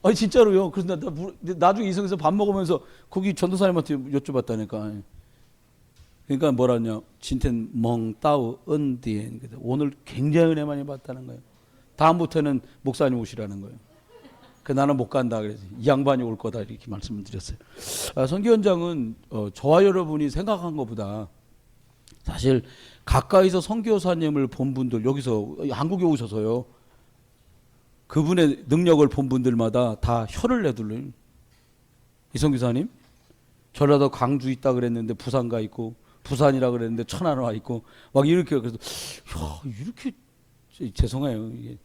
아니 진짜로요. 그래서 나중에 이성에서 밥 먹으면서 거기 전도사님한테 여쭤봤다니까. 그러니까 뭐라냐, 진텐 멍 따우 은디엔, 오늘 굉장히 은혜 많이 받다는 거예요. 다음부터는 목사님 오시라는 거예요. 그 나는 못 간다 그래서 이 양반이 올 거다 이렇게 말씀을 드렸어요. 선교 현장은 저와 여러분이 생각한 것보다 사실 가까이서 선교사님을 본 분들, 여기서 한국에 오셔서요, 그분의 능력을 본 분들마다 다 혀를 내둘러요. 이 선교사님 전라도 광주 있다 그랬는데 부산 가 있고, 부산이라 그랬는데 천안 와 있고, 막 이렇게. 그래서 야, 이렇게 죄송해요. 이게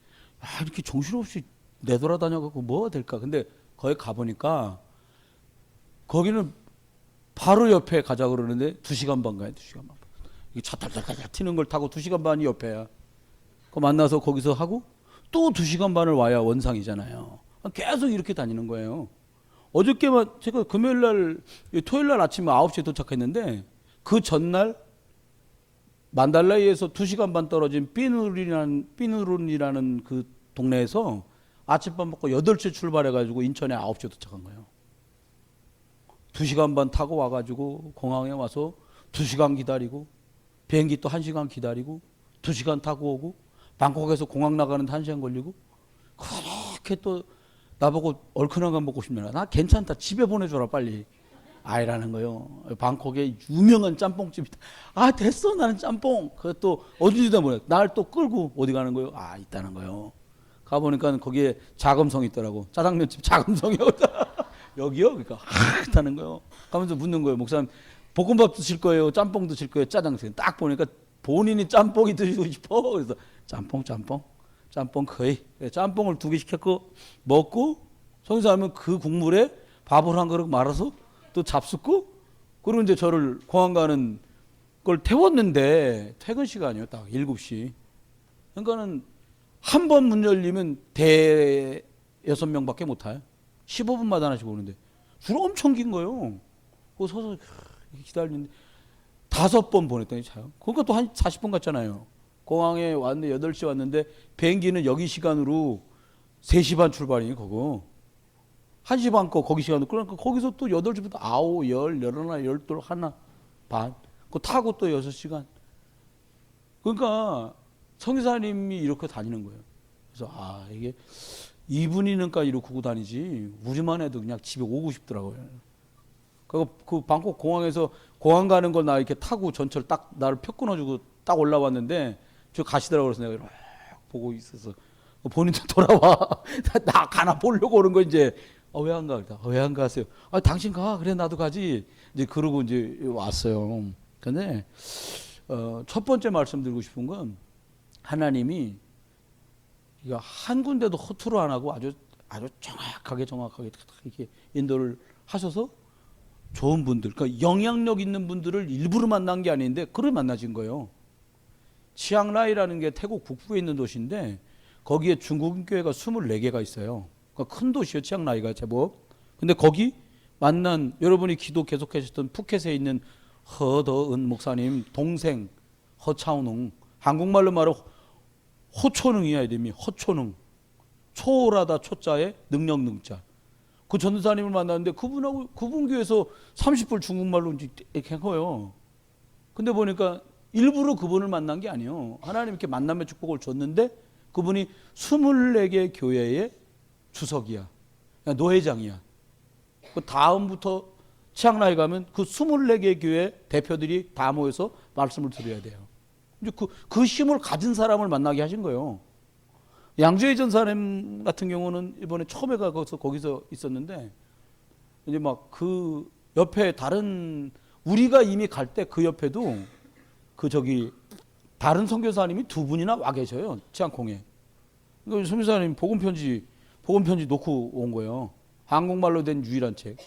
이렇게 정신없이 내돌아다녀갖고 뭐가 될까. 근데 거기 가보니까 거기는 바로 옆에 가자 그러는데 2시간 반 가요. 2시간 반. 이 차 탈탈탈 튀는 걸 타고 2시간 반이 옆에야. 그 만나서 거기서 하고 또 2시간 반을 와야 원상이잖아요. 계속 이렇게 다니는 거예요. 어저께만 제가 금요일날, 토요일날 아침에 9시에 도착했는데 그 전날 만달라이에서 2시간 반 떨어진 삐누룬이라는 그 동네에서 아침밥 먹고 8시에 출발해가지고 인천에 9시에 도착한 거예요. 2시간 반 타고 와가지고 공항에 와서 2시간 기다리고, 비행기 또 1시간 기다리고, 2시간 타고 오고, 방콕에서 공항 나가는데 1시간 걸리고, 그렇게 또 나보고 얼큰한 거 먹고 싶냐. 나 괜찮다. 집에 보내줘라 빨리. 아이라는 거요. 방콕에 유명한 짬뽕집이다. 아 됐어 나는 짬뽕. 그것도 어디다 보내. 날 또 끌고 어디 가는 거요? 아 있다는 거요. 가보니까 거기에 자금성이 있더라고. 짜장면집 자금성이 여기요? 그러니까 있다는 거요. 가면서 묻는 거예요. 목사님 볶음밥 드실 거예요? 짬뽕 드실 거예요? 짜장면. 딱 보니까 본인이 짬뽕이 드시고 싶어. 그래서 짬뽕 거의. 짬뽕을 2개 시켰고 먹고, 성사하면 그 국물에 밥을 한 그릇 말아서 또 잡숫고, 그리고 이제 저를 공항 가는 걸 태웠는데 퇴근 시간이요. 딱 7시. 그러니까는 한 번 문 열리면 대 6명밖에 못 타요. 15분마다 하나씩 오는데 줄 엄청 긴 거예요. 그 서서 기다리는데 5번 보냈더니 차요. 그러니까 또 한 40분 갔잖아요. 공항에 왔는데 8시 왔는데 비행기는 여기 시간으로 3시 반 출발이에요. 그거 1시 반 거 거기 시간으로. 그러니까 거기서 또 8시부터 9, 10, 11, 12, 하나 반 그거 타고 또 6시간. 그러니까 성기사님이 이렇게 다니는 거예요. 그래서 이게 이분이니까 이렇게 구고 다니지 우리만 해도 그냥 집에 오고 싶더라고요. 그 방콕 공항에서 공항 가는 걸 나 이렇게 타고 전철 딱 나를 표 끊어주고 딱 올라왔는데 저 가시더라고요. 그래서 내가 이렇게 보고 있어서 본인도 돌아와. 나 가나 보려고 오는 거 이제. 왜 안 가? 왜 안 가세요? 당신 가. 그래 나도 가지. 이제 그러고 이제 왔어요. 근데 첫 번째 말씀드리고 싶은 건 하나님이 한 군데도 허투루 안 하고 아주 정확하게 이렇게 인도를 하셔서 좋은 분들, 그러니까 영향력 있는 분들을 일부러 만난 게 아닌데 그를 만나신 거예요. 치앙라이라는 게 태국 북부에 있는 도시인데 거기에 중국 교회가 24개가 있어요. 그러니까 큰 도시예요. 치앙라이가 제법. 근데 거기 만난 여러분이 기도 계속하셨던 푸켓에 있는 허더은 목사님 동생 허차오농, 한국말로 말하면 호초능이야 이름이. 허초능. 초월하다 초자에 능력 능자. 그 전도사님을 만났는데 그분하고 그분 교회에서 30불 중국말로 이렇게 한 거예요. 근데 보니까 일부러 그분을 만난 게 아니에요. 하나님 이렇게 만남의 축복을 줬는데 그분이 24개 교회의 주석이야. 노회장이야. 그 다음부터 치앙라이 가면 그 24개 교회 대표들이 다 모여서 말씀을 들어야 돼요. 이제 그 힘을 가진 사람을 만나게 하신 거예요. 양주의 전사님 같은 경우는 이번에 처음에 가서 거기서 있었는데 이제 막 그 옆에 다른 우리가 이미 갈 때 그 옆에도 다른 선교사님이 2분이나 와 계셔요. 치앙콩에. 그러니까 선교사님 복음 편지 놓고 온 거예요. 한국말로 된 유일한 책.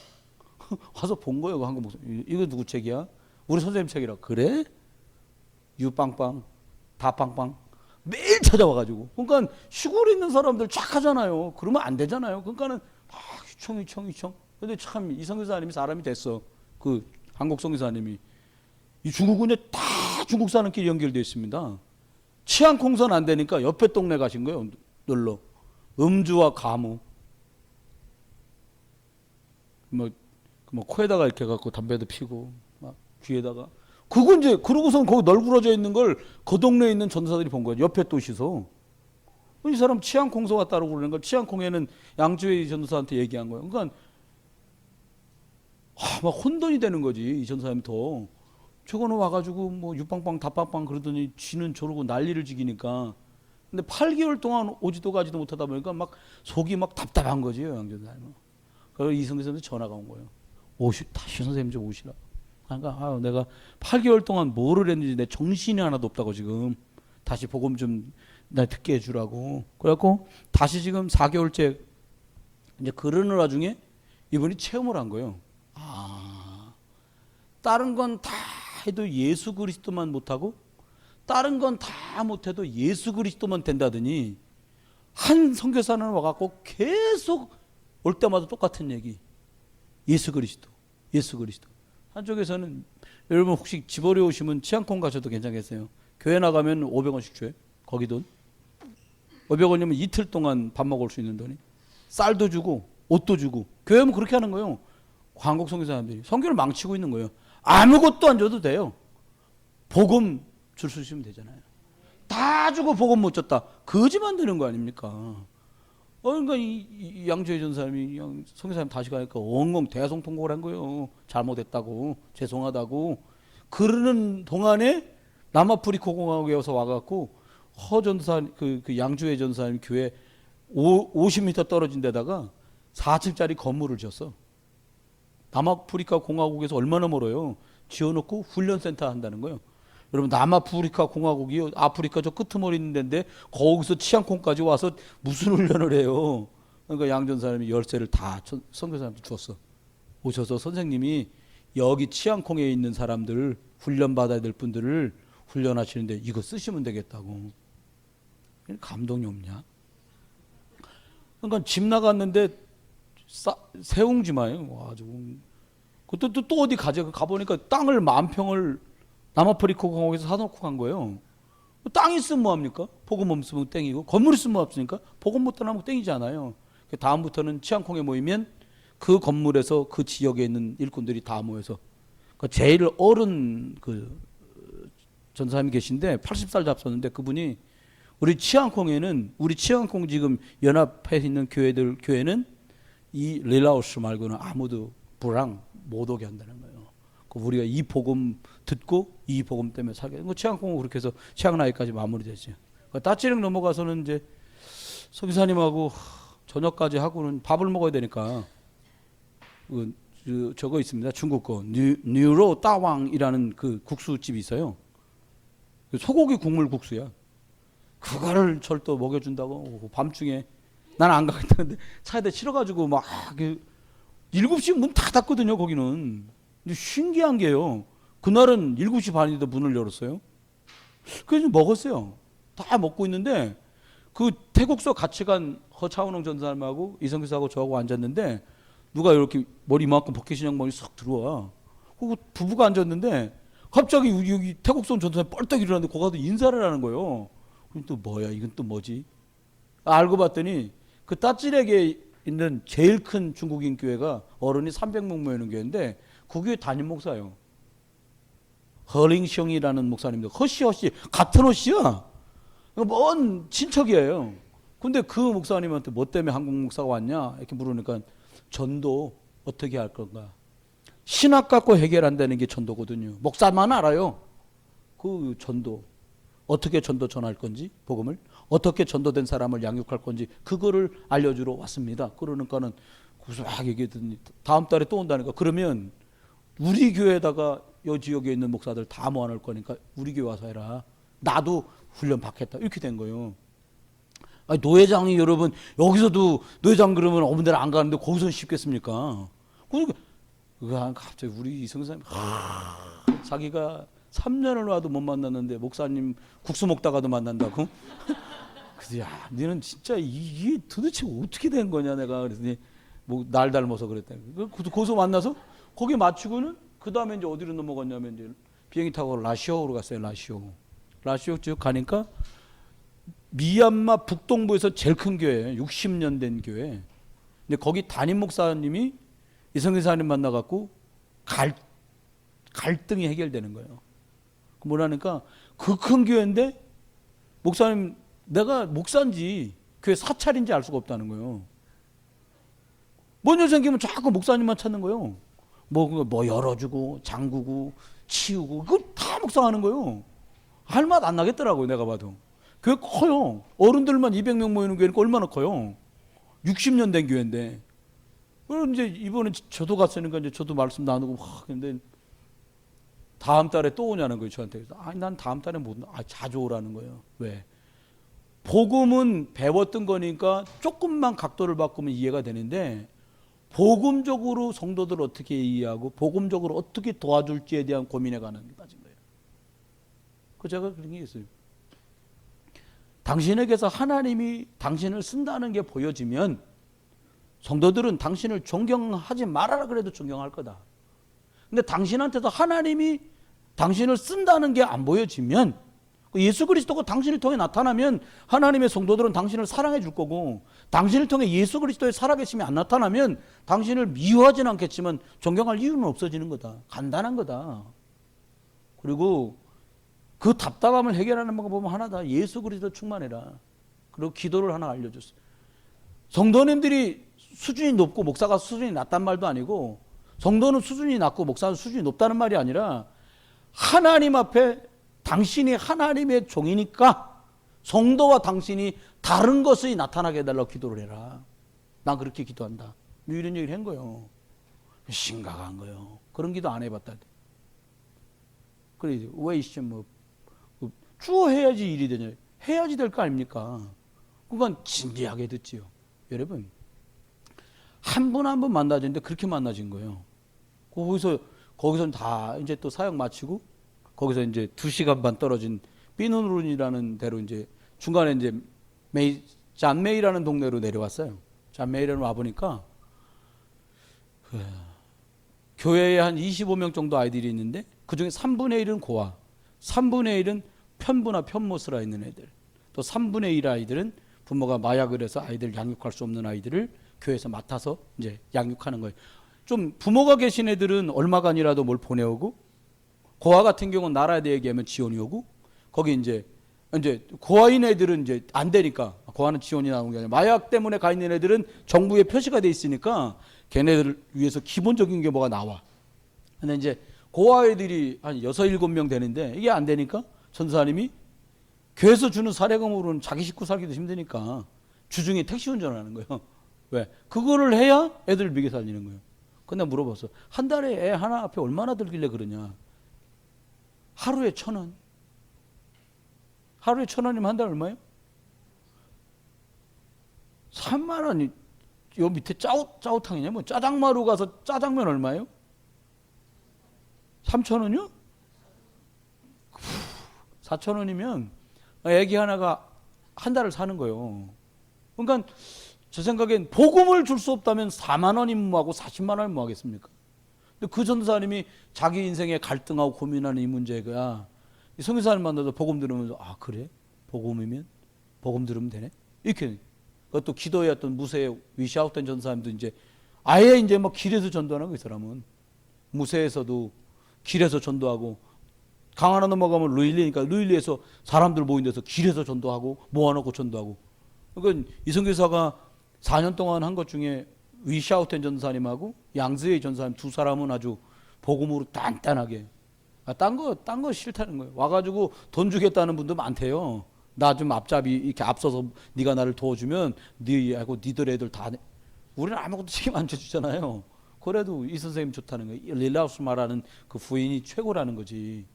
와서 본 거예요. 한국 목사님. 이거 누구 책이야? 우리 선생님 책이라. 그래? 유빵빵, 다빵빵. 매일 찾아와가지고. 그러니까 시골에 있는 사람들 착하잖아요. 그러면 안 되잖아요. 그러니까는 휘청. 근데 참 이 선교사님이 사람이 됐어. 그 한국 선교사님이. 이 중국은 다 중국 사람끼리 연결되어 있습니다. 치안콩선 안 되니까 옆에 동네 가신 거예요. 놀러. 음주와 가무. 뭐 코에다가 이렇게 갖고 담배도 피고 막 귀에다가 그거 이제 그러고선 거기 널브러져 있는 걸 그 동네에 있는 전도사들이 본 거예요. 옆에 도시에서. 이 사람 치안콩소 같다고 그러는 걸 치안콩에는 양주의 전도사한테 얘기한 거예요. 그러니까 막 혼돈이 되는 거지. 이 전도사님 더. 저거는 와가지고 뭐 육빵빵 다빵빵 그러더니 쥐는 저러고 난리를 지기니까. 근데 8개월 동안 오지도 가지도 못하다 보니까 막 속이 막 답답한 거지요. 양 전도사님은. 그래서 이성규 선생님한테 전화가 온 거예요. 다시 선생님 좀 오시라. 그러니까 내가 8개월 동안 뭐를 했는지 내 정신이 하나도 없다고 지금 다시 복음 좀 나 듣게 해주라고. 그래갖고 다시 지금 4개월째 이제 그러는 와중에 이분이 체험을 한 거예요. 다른 건 다 해도 예수 그리스도만 못하고 다른 건 다 못해도 예수 그리스도만 된다더니 한 선교사는 와갖고 계속 올 때마다 똑같은 얘기. 예수 그리스도. 한쪽에서는 여러분 혹시 집 어려우시면 치안콩 가셔도 괜찮겠어요. 교회 나가면 500원씩 줘요. 거기 돈. 500원이면 이틀 동안 밥 먹을 수 있는 돈이. 쌀도 주고 옷도 주고. 교회는 그렇게 하는 거예요. 한국 선교 사람들이. 선교를 망치고 있는 거예요. 아무것도 안 줘도 돼요. 복음 줄 수 있으면 되잖아요. 다 주고 복음 못 줬다. 거지 만드는 거 아닙니까? 그러니까 이 양주의 전사님이 선교사님 다시 가니까 엉엉 대성통곡을 한 거예요. 잘못했다고, 죄송하다고. 그러는 동안에 남아프리카 공화국에 와갖고 허전사 그 양주의 전사님 교회 50m 떨어진 데다가 4층짜리 건물을 지었어. 남아프리카 공화국에서 얼마나 멀어요. 지어놓고 훈련센터 한다는 거예요. 여러분 남아프리카 공화국이 아프리카 저 끄트머리 있는 데인데 거기서 치안콩까지 와서 무슨 훈련을 해요. 그러니까 양전사님이 열쇠를 다 선교사님한테 줬어. 오셔서 선생님이 여기 치안콩에 있는 사람들 훈련 받아야 될 분들을 훈련하시는데 이거 쓰시면 되겠다고. 감동이 없냐? 그러니까 집 나갔는데 새옹지마요. 와, 그것도 또 어디 가보니까 땅을 10,000평을 남아프리카 공화국에서 사놓고 간 거예요. 땅 있으면 뭐합니까? 복음 없으면 땡이고 건물 있으면 뭐 없으니까 복음 못 떠나면 땡이지 않아요. 다음부터는 치안콩에 모이면 그 건물에서 그 지역에 있는 일꾼들이 다 모여서 제일 어른 그 전사님이 계신데 80살 잡섰는데 그분이 우리 치안콩 지금 연합해 있는 교회는 이 릴라우스 말고는 아무도 못 오게 한다는 거예요. 우리가 이 복음 듣고 이 복음 때문에 살게 된 거. 치안콩은 그렇게 해서 치앙라이까지 마무리됐죠. 따찌릉 넘어가서는 이제 서기사님하고 저녁까지 하고는 밥을 먹어야 되니까 저거 있습니다. 중국 거 뉴로 따왕이라는 그 국수집이 있어요. 소고기 국물 국수야. 그거를 절도 먹여준다고 밤중에 난 안 가겠다는데 차에다 실어가지고 막 7시 문 다 닫거든요. 거기는. 근데 신기한 게요. 그날은 7시 반인데 문을 열었어요. 그래서 먹었어요. 다 먹고 있는데 그 태국서 같이 간 허차은홍 전사님하고 이성규사하고 저하고 앉았는데 누가 이렇게 머리 이만큼 버킷 양말이 싹 들어와. 그리고 부부가 앉았는데 갑자기 여기 태국서 전사님 뻘떡 일어났는데 거기 가서 인사를 하는 거예요. 그럼 또 뭐야? 이건 또 뭐지? 알고 봤더니 그 따찌렉에 있는 제일 큰 중국인 교회가 어른이 300명 모이는 교회인데 그 교회 담임 목사예요. 허링숑이라는 목사님들. 허씨 같은 허씨야. 먼 친척이에요. 근데 그 목사님한테 뭐 때문에 한국 목사가 왔냐 이렇게 물으니까 전도 어떻게 할 건가. 신학 갖고 해결한다는 게 전도거든요. 목사만 알아요. 그 전도. 어떻게 전도 전할 건지 복음을 어떻게 전도된 사람을 양육할 건지 그거를 알려주러 왔습니다. 그러니까는 거기서 막 얘기했더니 다음 달에 또 온다니까. 그러면 우리 교회에다가 이 지역에 있는 목사들 다 모아놓을 거니까 우리 교회 와서 해라. 나도 훈련 받겠다. 이렇게 된 거예요. 아니, 노회장이 여러분 여기서도 노회장 그러면 어느 데를 안 가는데 거기서 쉽겠습니까? 그러니까 갑자기 우리 이성사님 자기가 3년을 와도 못 만났는데 목사님 국수 먹다가도 만난다고? 그래서 야, 너는 진짜 이게 도대체 어떻게 된 거냐 내가 그랬더니 뭐 날 닮아서 그랬다. 거기서 만나서 거기 마치고는 그 다음에 이제 어디로 넘어갔냐면 이제 비행기 타고 라시오로 갔어요. 라시오 쭉 가니까 미얀마 북동부에서 제일 큰 교회, 60년 된 교회. 근데 거기 담임 목사님이 이성규 사님 만나갖고 갈등이 해결되는 거예요. 뭐라니까 그 큰 교회인데 목사님 내가 목사인지 교회 사찰인지 알 수가 없다는 거예요. 뭔 일 생기면 자꾸 목사님만 찾는 거예요. 뭐 열어주고 잠그고 치우고 그거 다 묵상하는 거예요. 할 맛 안 나겠더라고요. 내가 봐도. 교회 커요. 어른들만 200명 모이는 교회니까 얼마나 커요. 60년 된 교회인데. 그럼 이제 이번에 저도 갔으니까 이제 저도 말씀 나누고 막 근데 다음 달에 또 오냐는 거예요. 저한테. 아니 난 다음 달에 못 나. 자주 오라는 거예요. 왜? 복음은 배웠던 거니까 조금만 각도를 바꾸면 이해가 되는데 복음적으로 성도들을 어떻게 이해하고 복음적으로 어떻게 도와줄지에 대한 고민에 관한 게 빠진 거예요. 그 제가 그런 게 있어요. 당신에게서 하나님이 당신을 쓴다는 게 보여지면 성도들은 당신을 존경하지 말아라 그래도 존경할 거다. 근데 당신한테서 하나님이 당신을 쓴다는 게 안 보여지면 예수 그리스도가 당신을 통해 나타나면 하나님의 성도들은 당신을 사랑해 줄 거고 당신을 통해 예수 그리스도의 살아계심이 안 나타나면 당신을 미워하지는 않겠지만 존경할 이유는 없어지는 거다. 간단한 거다. 그리고 그 답답함을 해결하는 방법은 하나다. 예수 그리스도 충만해라. 그리고 기도를 하나 알려줬어요. 성도님들이 수준이 높고 목사가 수준이 낮단 말도 아니고 성도는 수준이 낮고 목사는 수준이 높다는 말이 아니라 하나님 앞에 당신이 하나님의 종이니까 성도와 당신이 다른 것이 나타나게 해달라고 기도를 해라. 난 그렇게 기도한다. 이런 얘기를 한 거예요. 심각한 거예요. 그런 기도 안 해봤다. 그래 왜 이씨 주어 해야지 일이 되냐. 해야지 될 거 아닙니까? 그건 진지하게 듣지요. 여러분 한 분 한 분 만나지는데 그렇게 만나진 거예요. 거기서 다 이제 또 사역 마치고 거기서 이제 2시간 반 떨어진 비누룬이라는 데로 이제 중간에 이제 잔메이라는 동네로 내려왔어요. 잔메이라는 와보니까 교회에 한 25명 정도 아이들이 있는데 그 중에 3분의 1은 고아, 3분의 1은 편부나 편모스라 있는 애들, 또 3분의 1 아이들은 부모가 마약을 해서 아이들 양육할 수 없는 아이들을 교회에서 맡아서 이제 양육하는 거예요. 좀 부모가 계신 애들은 얼마간이라도 뭘 보내오고 고아 같은 경우는 나라에 대해 얘기하면 지원이 오고 거기 이제 고아인 애들은 이제 안 되니까 고아는 지원이 나오는 게 아니라 마약 때문에 가 있는 애들은 정부에 표시가 돼 있으니까 걔네들을 위해서 기본적인 게 뭐가 나와. 근데 이제 고아 애들이 한 6, 7명 되는데 이게 안 되니까 전사님이 교회에서 주는 사례금으로는 자기 식구 살기도 힘드니까 주중에 택시 운전을 하는 거예요. 왜? 그거를 해야 애들 먹여 살리는 거예요. 근데 물어봤어. 한 달에 애 하나 앞에 얼마나 들길래 그러냐. 하루에 1,000원. 하루에 1,000원이면 한 달 얼마예요? 3만 원이 요 밑에 짜오탕이냐? 뭐 짜장마루 가서 짜장면 얼마예요? 3,000원이요? 4,000원이면 애기 하나가 한 달을 사는 거예요. 그러니까 제 생각엔 복음을 줄 수 없다면 4만 원이면 뭐하고 40만 원이면 뭐하겠습니까? 근데 그 전도사님이 자기 인생에 갈등하고 고민하는 이 문제가 이 선교사님 만나서 복음 들으면서 아 그래? 복음이면 복음 들으면 되네? 이렇게 그것도 기도했던 무쇠 위시아웃된 전도사님도 이제 아예 이제 막 길에서 전도하는 거 이 사람은 무쇠에서도 길에서 전도하고 강 하나 넘어가면 루일리니까 루일리에서 사람들 모인 데서 길에서 전도하고 모아놓고 전도하고 그러니까 이성교사가 4년 동안 한 것 중에 위샤우텐 전사님하고 양즈의 전사님 두 사람은 아주 복음으로 단단하게 딴 거 싫다는 거예요. 와가지고 돈 주겠다는 분도 많대요. 나 좀 앞잡이 이렇게 앞서서 네가 나를 도와주면 네하고 니들 애들 다 우리는 아무것도 책임 안 져주잖아요. 그래도 이 선생님 좋다는 거예요. 릴라우스 말하는 그 부인이 최고라는 거지.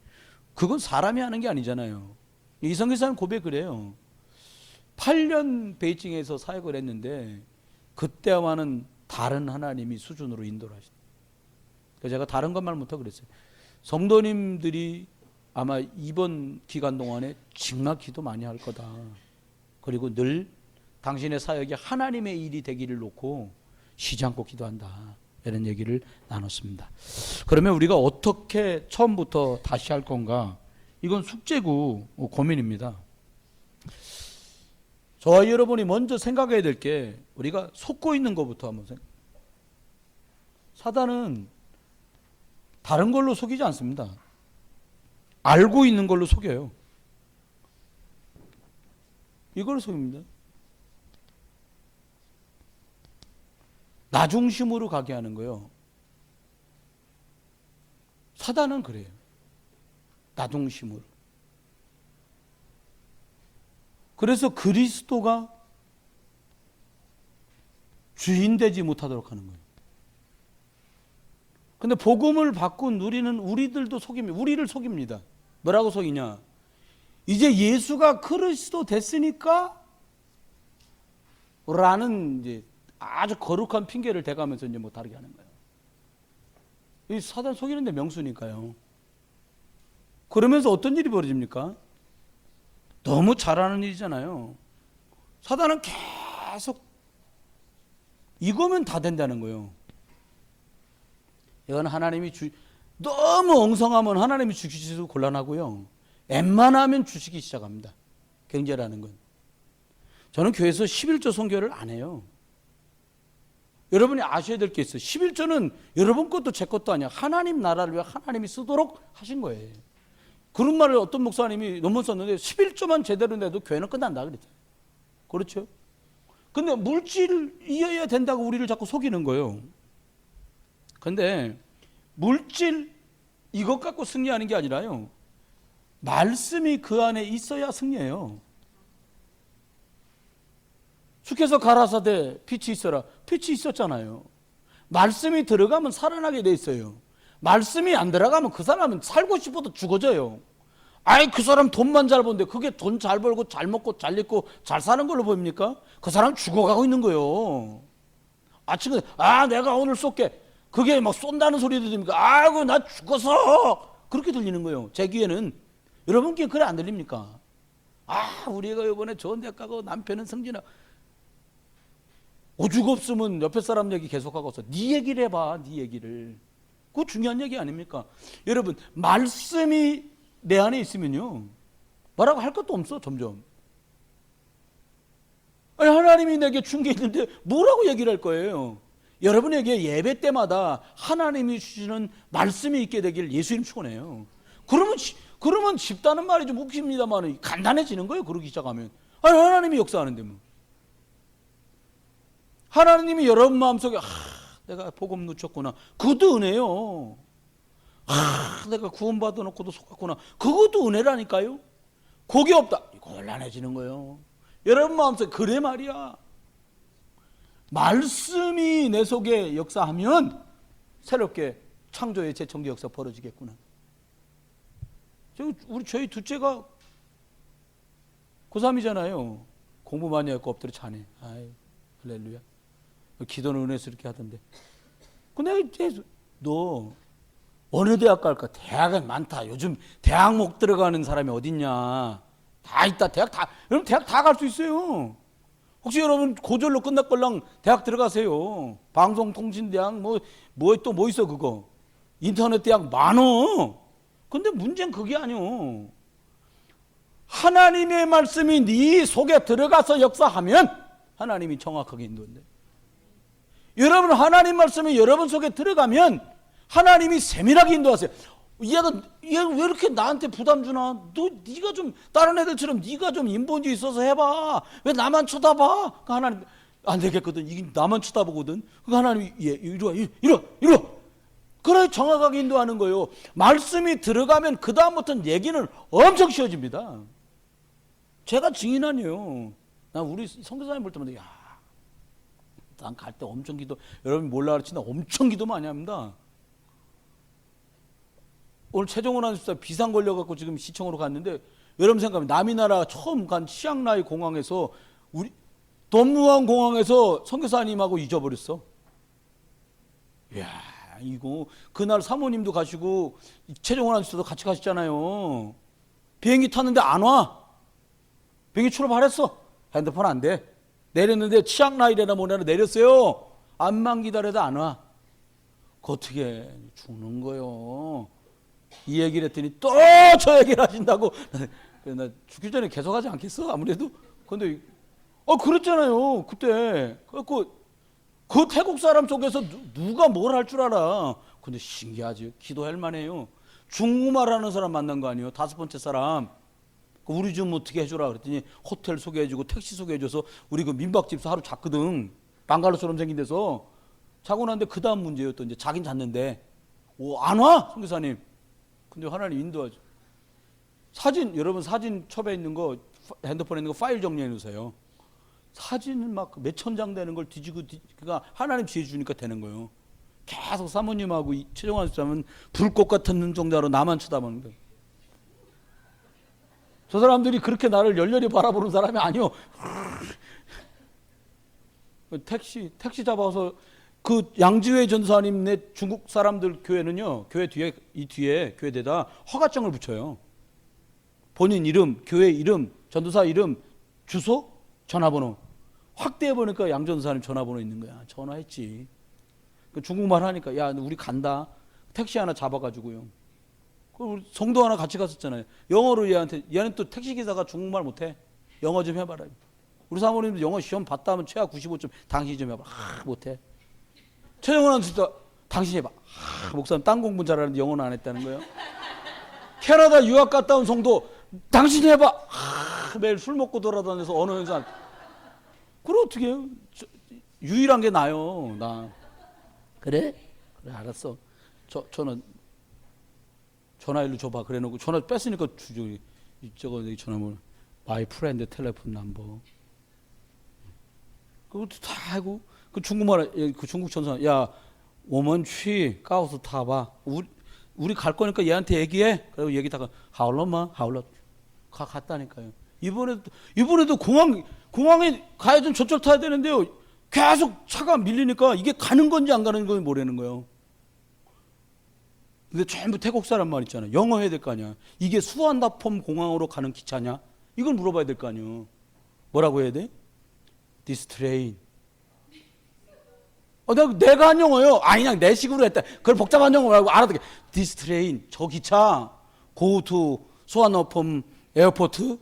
그건 사람이 하는 게 아니잖아요. 이성교사는 고백 그래요. 8년 베이징에서 사역을 했는데 그때와는 다른 하나님이 수준으로 인도를 하시다. 그래서 제가 다른 것 말 못하고 그랬어요. 성도님들이 아마 이번 기간 동안에 정말 기도 많이 할 거다. 그리고 늘 당신의 사역이 하나님의 일이 되기를 놓고 쉬지 않고 기도한다. 이런 얘기를 나눴습니다. 그러면 우리가 어떻게 처음부터 다시 할 건가? 이건 숙제고 고민입니다. 저와 여러분이 먼저 생각해야 될 게 우리가 속고 있는 것부터 한번 사단은 다른 걸로 속이지 않습니다. 알고 있는 걸로 속여요. 이걸 속입니다. 나 중심으로 가게 하는 거예요. 사단은 그래요. 나 중심으로. 그래서 그리스도가 주인 되지 못하도록 하는 거예요. 근데 복음을 바꾼 우리는 우리들도 속입니다. 우리를 속입니다. 뭐라고 속이냐? 이제 예수가 그리스도 됐으니까 라는 이제 아주 거룩한 핑계를 대가면서 이제 뭐 다르게 하는 거예요. 이 사단 속이는데 명수니까요. 그러면서 어떤 일이 벌어집니까? 너무 잘하는 일이잖아요. 사단은 계속 이거면 다 된다는 거예요. 이건 하나님이 너무 엉성하면 하나님이 주시기도 곤란하고요. 웬만하면 주시기 시작합니다. 경제라는 건. 저는 교회에서 11조 선교를 안 해요. 여러분이 아셔야 될 게 있어요. 11조는 여러분 것도 제 것도 아니야. 하나님 나라를 위해 하나님이 쓰도록 하신 거예요. 그런 말을 어떤 목사님이 논문 썼는데 11조만 제대로 내도 교회는 끝난다 그랬어요. 그렇죠? 근데 물질이어야 된다고 우리를 자꾸 속이는 거예요. 근데 물질 이것 갖고 승리하는 게 아니라요. 말씀이 그 안에 있어야 승리해요. 주께서 가라사대 빛이 있어라. 빛이 있었잖아요. 말씀이 들어가면 살아나게 돼 있어요. 말씀이 안 들어가면 그 사람은 살고 싶어도 죽어져요. 아이 그 사람 돈만 잘 버는데 그게 돈 잘 벌고 잘 먹고 잘 입고 잘 사는 걸로 보입니까? 그 사람 죽어가고 있는 거예요. 아침에 내가 오늘 쏠게. 그게 막 쏜다는 소리 들립니까? 아이고 나 죽어서 그렇게 들리는 거예요. 제 귀에는. 여러분 귀에 그래 안 들립니까? 우리가 이번에 좋은 데 가고 남편은 승진하고 오죽 없으면 옆에 사람 얘기 계속하고서 네 얘기를 해봐. 네 얘기를. 그거 중요한 얘기 아닙니까? 여러분 말씀이 내 안에 있으면요 뭐라고 할 것도 없어. 점점. 아니, 하나님이 내게 준 게 있는데 뭐라고 얘기를 할 거예요? 여러분에게 예배 때마다 하나님이 주시는 말씀이 있게 되길 예수 이름 축원해요. 그러면 쉽다는 말이 좀 웃깁니다만 간단해지는 거예요. 그러기 시작하면. 아니 하나님이 역사하는데 뭐. 하나님이 여러분 마음속에 내가 복음 놓쳤구나. 그것도 은혜요. 내가 구원받아 놓고도 속았구나. 그것도 은혜라니까요. 그게 없다. 곤란해지는 거예요. 여러분 마음속에 그래 말이야. 말씀이 내 속에 역사하면 새롭게 창조의 재청기 역사 벌어지겠구나. 저희 둘째가 고3이잖아요. 공부 많이 했고 엎드려 자네. 아이, 할렐루야. 기도는 은혜스럽게 하던데. 근데 너 어느 대학 갈까? 대학은 많다. 요즘 대학 못 들어가는 사람이 어딨냐. 다 있다. 여러분 대학 다 갈 수 있어요. 혹시 여러분 고졸로 끝날걸랑 대학 들어가세요. 방송통신대학 뭐 있어 그거. 인터넷 대학 많어. 근데 문제는 그게 아니오. 하나님의 말씀이 네 속에 들어가서 역사하면 하나님이 정확하게 인도한대. 여러분 하나님 말씀이 여러분 속에 들어가면 하나님이 세밀하게 인도하세요. 얘가 왜 이렇게 나한테 부담 주나? 네가 좀 다른 애들처럼 네가 좀 인본주의 있어서 해봐. 왜 나만 쳐다봐? 하나님 안 되겠거든. 이게 나만 쳐다보거든. 하나님이 이리 와. 그래 정확하게 인도하는 거예요. 말씀이 들어가면 그 다음부터는 얘기는 엄청 쉬워집니다. 제가 증인 아니에요. 난 우리 선교사님 볼 때마다 난 갈 때 엄청 기도. 여러분 몰라 그렇지만 엄청 기도 많이 합니다. 오늘 최종원 아나운서 비상 걸려갖고 지금 시청으로 갔는데 여러분 생각하면 남이 나라 처음 간 치앙라이 공항에서 우리 돈무안 공항에서 선교사님하고 잊어버렸어. 이야 이거 그날 사모님도 가시고 최종원 아나운서도 같이 가셨잖아요. 비행기 탔는데 안 와. 비행기 출발했어. 핸드폰 안 돼. 내렸는데 치앙라이래나 뭐래나 내렸어요. 암만 기다려도 안 와. 그 어떻게 죽는 거요. 이 얘기를 했더니 또 저 얘기를 하신다고. 나 죽기 전에 계속 하지 않겠어? 아무래도. 근데 그랬잖아요. 그때. 그래갖고 그 태국 사람 속에서 누가 뭘 할 줄 알아. 근데 신기하지. 기도할 만해요. 중국말 하는 사람 만난 거 아니에요. 5번째 사람. 우리 좀 어떻게 해주라 그랬더니 호텔 소개해주고 택시 소개해줘서 우리 그 민박집에서 하루 잤거든. 방갈로처럼 생긴 데서 자고 났는데 그 다음 문제예요. 또 이제 자긴 잤는데 안 와 선교사님. 근데 하나님 인도하죠. 사진 여러분 사진 첩에 있는 거 핸드폰에 있는 거 파일 정리해 놓으세요. 사진은 막 몇천 장 되는 걸 뒤지고 그러니까 하나님 지혜 주니까 되는 거예요. 계속 사모님하고 최종환 수사는 불꽃 같은 눈동자로 나만 쳐다보는 거예요. 저 사람들이 그렇게 나를 열렬히 바라보는 사람이 아니요. 택시 잡아서 그 양지회 전사님네 중국 사람들 교회는요. 교회 뒤에 이 뒤에 교회에다 허가증을 붙여요. 본인 이름, 교회 이름, 전도사 이름, 주소, 전화번호. 확대해 보니까 양 전사님 전화번호 있는 거야. 전화했지. 중국말 하니까 야 우리 간다. 택시 하나 잡아가지고요. 그 성도 하나 같이 갔었잖아요. 영어로 얘는 또 택시기사가 중국말 못해. 영어 좀 해봐라. 우리 사모님도 영어 시험 봤다 하면 최하 95점. 당신이 좀 해봐라. 못해. 최영원한 진짜 당신이 해봐. 목사님 땅 공부 잘하는데 영어는 안 했다는 거예요. 캐나다 유학 갔다 온 성도 당신이 해봐. 매일 술 먹고 돌아다녀서 언어 연산. 그럼 어떻게 해요? 유일한 게 나요. 나. 그래 알았어. 저는 전화일로 줘봐. 그래 놓고 전화 뺐으니까 주죠. 저거 전화번호 마이 프렌드 텔레폰 넘버. 그것도 다 하고 그 중국말 그 중국 전사 야 오면 취 가오스 타봐. 우리 갈 거니까 얘한테 얘기해. 그리고 얘기다가 하울러마 하울러 갔다니까요. 이번에도 공항에 가야 좀 저쪽 타야 되는데요. 계속 차가 밀리니까 이게 가는 건지 안 가는 건지 모르는 거예요. 근데 전부 태국 사람 말 있잖아요. 영어 해야 될 거 아니야. 이게 수완다폼 공항으로 가는 기차냐? 이걸 물어봐야 될 거 아니에요. 뭐라고 해야 돼? This train. 내가 한 영어요. 아니 그냥 내 식으로 했다. 그걸 복잡한 영어라고 알아듣게. This train. 저 기차 go to 수완다폼 에어포트.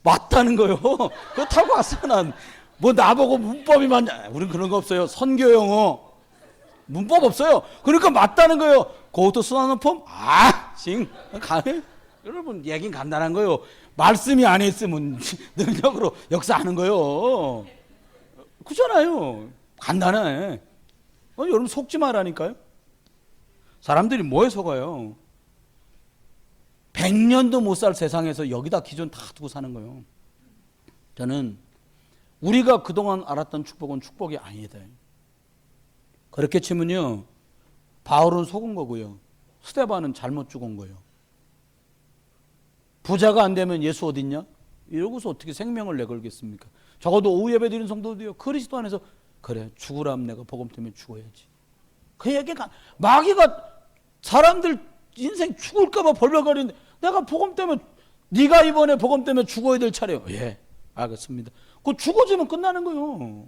맞다는 거요. 그거 타고 왔어 난. 뭐 나보고 문법이 맞냐? 우린 그런 거 없어요. 선교 영어. 문법 없어요. 그러니까 맞다는 거예요. 고도 수완어폼? 가네. 여러분 얘긴 간단한 거예요. 말씀이 안에 있으면 능력으로 역사하는 거예요. 그렇잖아요. 간단해. 여러분 속지 말라니까요. 사람들이 뭐에 속아요? 100년도 못 살 세상에서 여기다 기존 다 두고 사는 거예요. 저는 우리가 그동안 알았던 축복은 축복이 아니다. 그렇게 치면요. 바울은 속은 거고요. 스데반은 잘못 죽은 거예요. 부자가 안 되면 예수 어딨냐? 이러고서 어떻게 생명을 내걸겠습니까? 적어도 오후 예배 드리는 성도도요. 그리스도 안에서 그래 죽으라면 내가 복음 때문에 죽어야지. 그 얘기가 마귀가 사람들 인생 죽을까 봐 벌벌거리는데 내가 복음 때문에 네가 이번에 복음 때문에 죽어야 될 차례요. 예, 알겠습니다. 그 죽어지면 끝나는 거예요.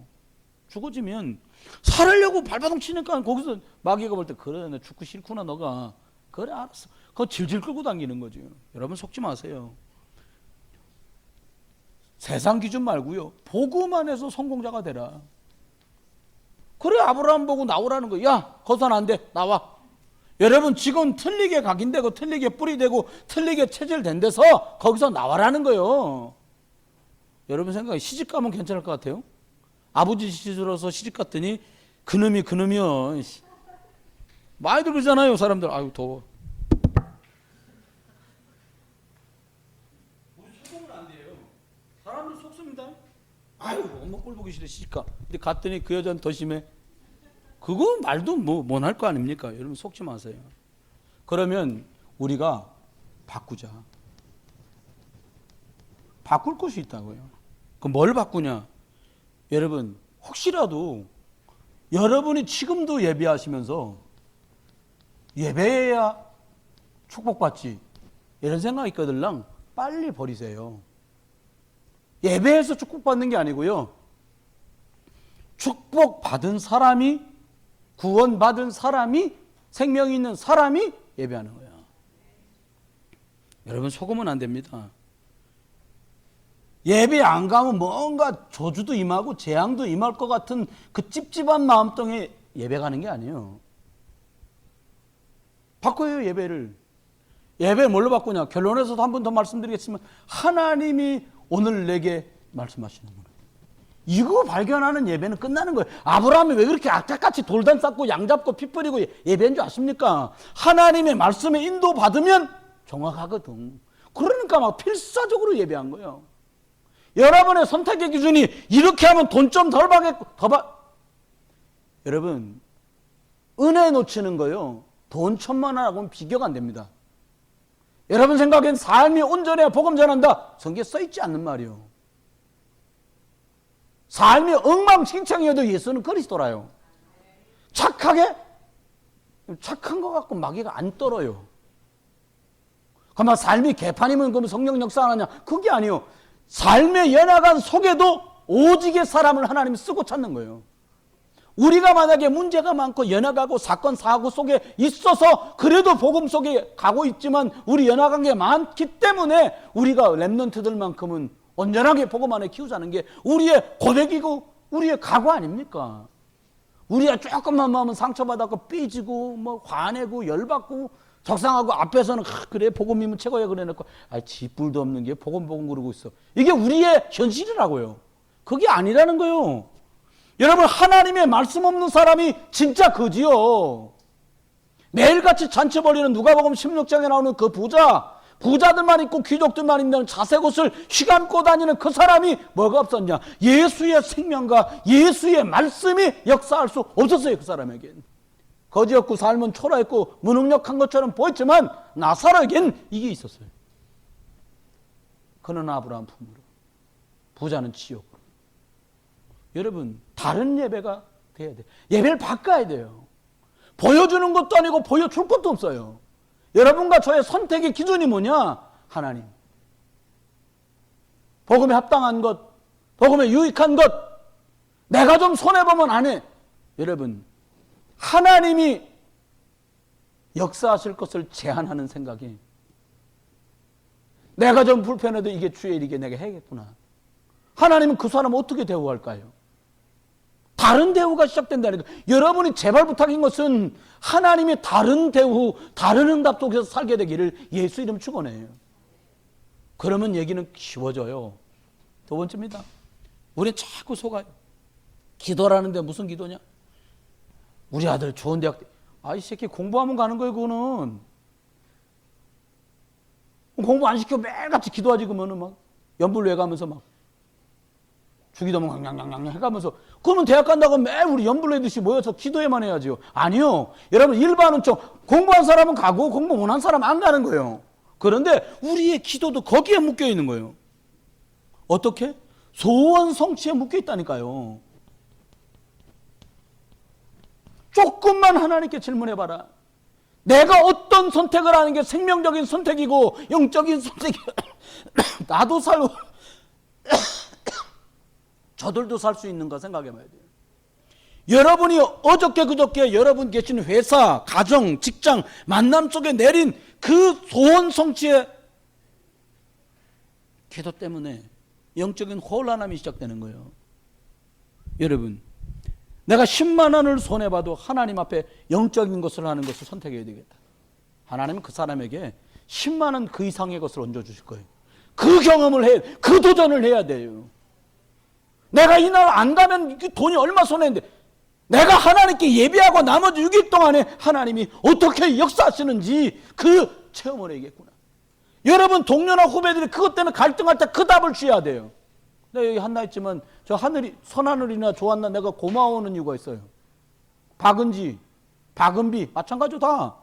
죽어지면 살으려고 발바닥 치니까 거기서 마귀가 볼 때 그래 나 죽고 싫구나 너가. 그래 알았어. 그거 질질 끌고 당기는 거죠. 여러분 속지 마세요. 세상 기준 말고요. 복음 안에서 성공자가 되라. 그래 아브라함 보고 나오라는 거야. 야 거기서는 안 돼. 나와. 여러분 지금 틀리게 각인되고 틀리게 뿌리되고 틀리게 체질된 데서 거기서 나와라는 거예요. 여러분 생각에 시집 가면 괜찮을 것 같아요? 아버지 시집으로서 시집 갔더니 그놈이요. 많이들 그러잖아요 사람들. 아유 더워. 우리 속으면 안 돼요. 사람들 속습니다. 아유 엄마 꼴 보기 싫어 시집 가. 근데 갔더니 그 여자는 더 심해. 그거 말도 못 할 거 아닙니까? 여러분 속지 마세요. 그러면 우리가 바꾸자. 바꿀 것이 있다고요. 그럼 뭘 바꾸냐? 여러분 혹시라도 여러분이 지금도 예배하시면서 예배해야 축복받지 이런 생각이 있거들랑 빨리 버리세요. 예배에서 축복받는 게 아니고요. 축복받은 사람이 구원받은 사람이 생명이 있는 사람이 예배하는 거예요. 여러분 속으면 안 됩니다. 예배 안 가면 뭔가 저주도 임하고 재앙도 임할 것 같은 그 찝찝한 마음덩에 예배 가는 게 아니에요. 바꿔요, 예배를. 예배를 뭘로 바꾸냐? 결론에서도 한 번 더 말씀드리겠지만 하나님이 오늘 내게 말씀하시는구나. 이거 발견하는 예배는 끝나는 거예요. 아브라함이 왜 그렇게 악착같이 돌담 쌓고 양 잡고 피 뿌리고 예배한 줄 아십니까? 하나님의 말씀에 인도받으면 정확하거든. 그러니까 막 필사적으로 예배한 거예요. 여러분의 선택의 기준이 이렇게 하면 돈 좀 덜 받겠고 여러분, 은혜 놓치는 거요, 돈 1,000만 원하고는 비교가 안 됩니다. 여러분 생각엔 삶이 온전해야 복음 전한다, 성경에 써있지 않는 말이요. 삶이 엉망진창이어도 예수는 그리스도라요. 착하게? 착한 것 같고 마귀가 안 떨어요. 그러면 삶이 개판이면 그럼 성령 역사 안 하냐? 그게 아니요. 삶의 연약한 속에도 오직의 사람을 하나님이 쓰고 찾는 거예요. 우리가 만약에 문제가 많고 연약하고 사건 사고 속에 있어서 그래도 복음 속에 가고 있지만 우리 연약한 게 많기 때문에 우리가 랩런트들만큼은 온전하게 복음 안에 키우자는 게 우리의 고백이고 우리의 각오 아닙니까? 우리가 조금만 마음은 상처받았고 삐지고 뭐 화내고 열받고 적상하고 앞에서는 그래 복음이면 최고야 그래놓고 지뿔도 없는 게 복음 그러고 있어. 이게 우리의 현실이라고요. 그게 아니라는 거예요. 여러분, 하나님의 말씀 없는 사람이 진짜 거지요. 매일같이 잔치 벌이는 누가복음 16장에 나오는 그 부자들만 있고 귀족들만 입는 자색 옷을 휘감고 다니는 그 사람이 뭐가 없었냐? 예수의 생명과 예수의 말씀이 역사할 수 없었어요. 그 사람에겐 거지였고 삶은 초라했고 무능력한 것처럼 보였지만 나사로에겐 이게 있었어요. 그는 아브라함 품으로, 부자는 지옥으로. 여러분, 다른 예배가 돼야 돼요. 예배를 바꿔야 돼요. 보여주는 것도 아니고 보여줄 것도 없어요. 여러분과 저의 선택의 기준이 뭐냐? 하나님. 복음에 합당한 것, 복음에 유익한 것, 내가 좀 손해보면 안 해. 여러분, 하나님이 역사하실 것을 제한하는 생각이, 내가 좀 불편해도 이게 주의 일이게 내가 해야겠구나. 하나님은 그 사람 어떻게 대우할까요? 다른 대우가 시작된다니까. 여러분이 제발 부탁인 것은 하나님이 다른 대우, 다른 응답 속에서 살게 되기를 예수 이름 축원해요. 그러면 얘기는 쉬워져요. 두 번째입니다. 우리는 자꾸 속아요. 기도라는데 무슨 기도냐? 우리 아들 좋은 대학, 이 새끼 공부하면 가는 거예요. 그거는 공부 안 시키고 매일같이 기도하지. 그러면은 막 연불 외가면서 막 주기도문 강량량량 해가면서, 그러면 대학 간다고 매일 우리 연불내듯이 모여서 기도해만 해야지요. 아니요. 여러분, 일반은 좀 공부한 사람은 가고 공부 못한 사람은 안 가는 거예요. 그런데 우리의 기도도 거기에 묶여 있는 거예요. 어떻게? 소원 성취에 묶여 있다니까요. 조금만 하나님께 질문해봐라. 내가 어떤 선택을 하는 게 생명적인 선택이고 영적인 선택이 나도 살고 저들도 살 수 있는가 생각해봐야 돼요. 여러분이 어저께 그저께 여러분 계신 회사, 가정, 직장, 만남 속에 내린 그 소원 성취의 기도 때문에 영적인 혼란함이 시작되는 거예요. 여러분, 내가 10만 원을 손해봐도 하나님 앞에 영적인 것을 하는 것을 선택해야 되겠다. 하나님은 그 사람에게 10만 원 그 이상의 것을 얹어주실 거예요. 그 경험을 해야, 그 도전을 해야 돼요. 내가 이날 안 가면 돈이 얼마 손해인데, 내가 하나님께 예배하고 나머지 6일 동안에 하나님이 어떻게 역사하시는지 그 체험을 해야겠구나. 여러분, 동료나 후배들이 그것 때문에 갈등할 때 그 답을 취해야 돼요. 내가 여기 한나 있지만 저 하늘이, 선하늘이나 조한나 내가 고마워하는 이유가 있어요. 박은지, 박은비 마찬가지로 다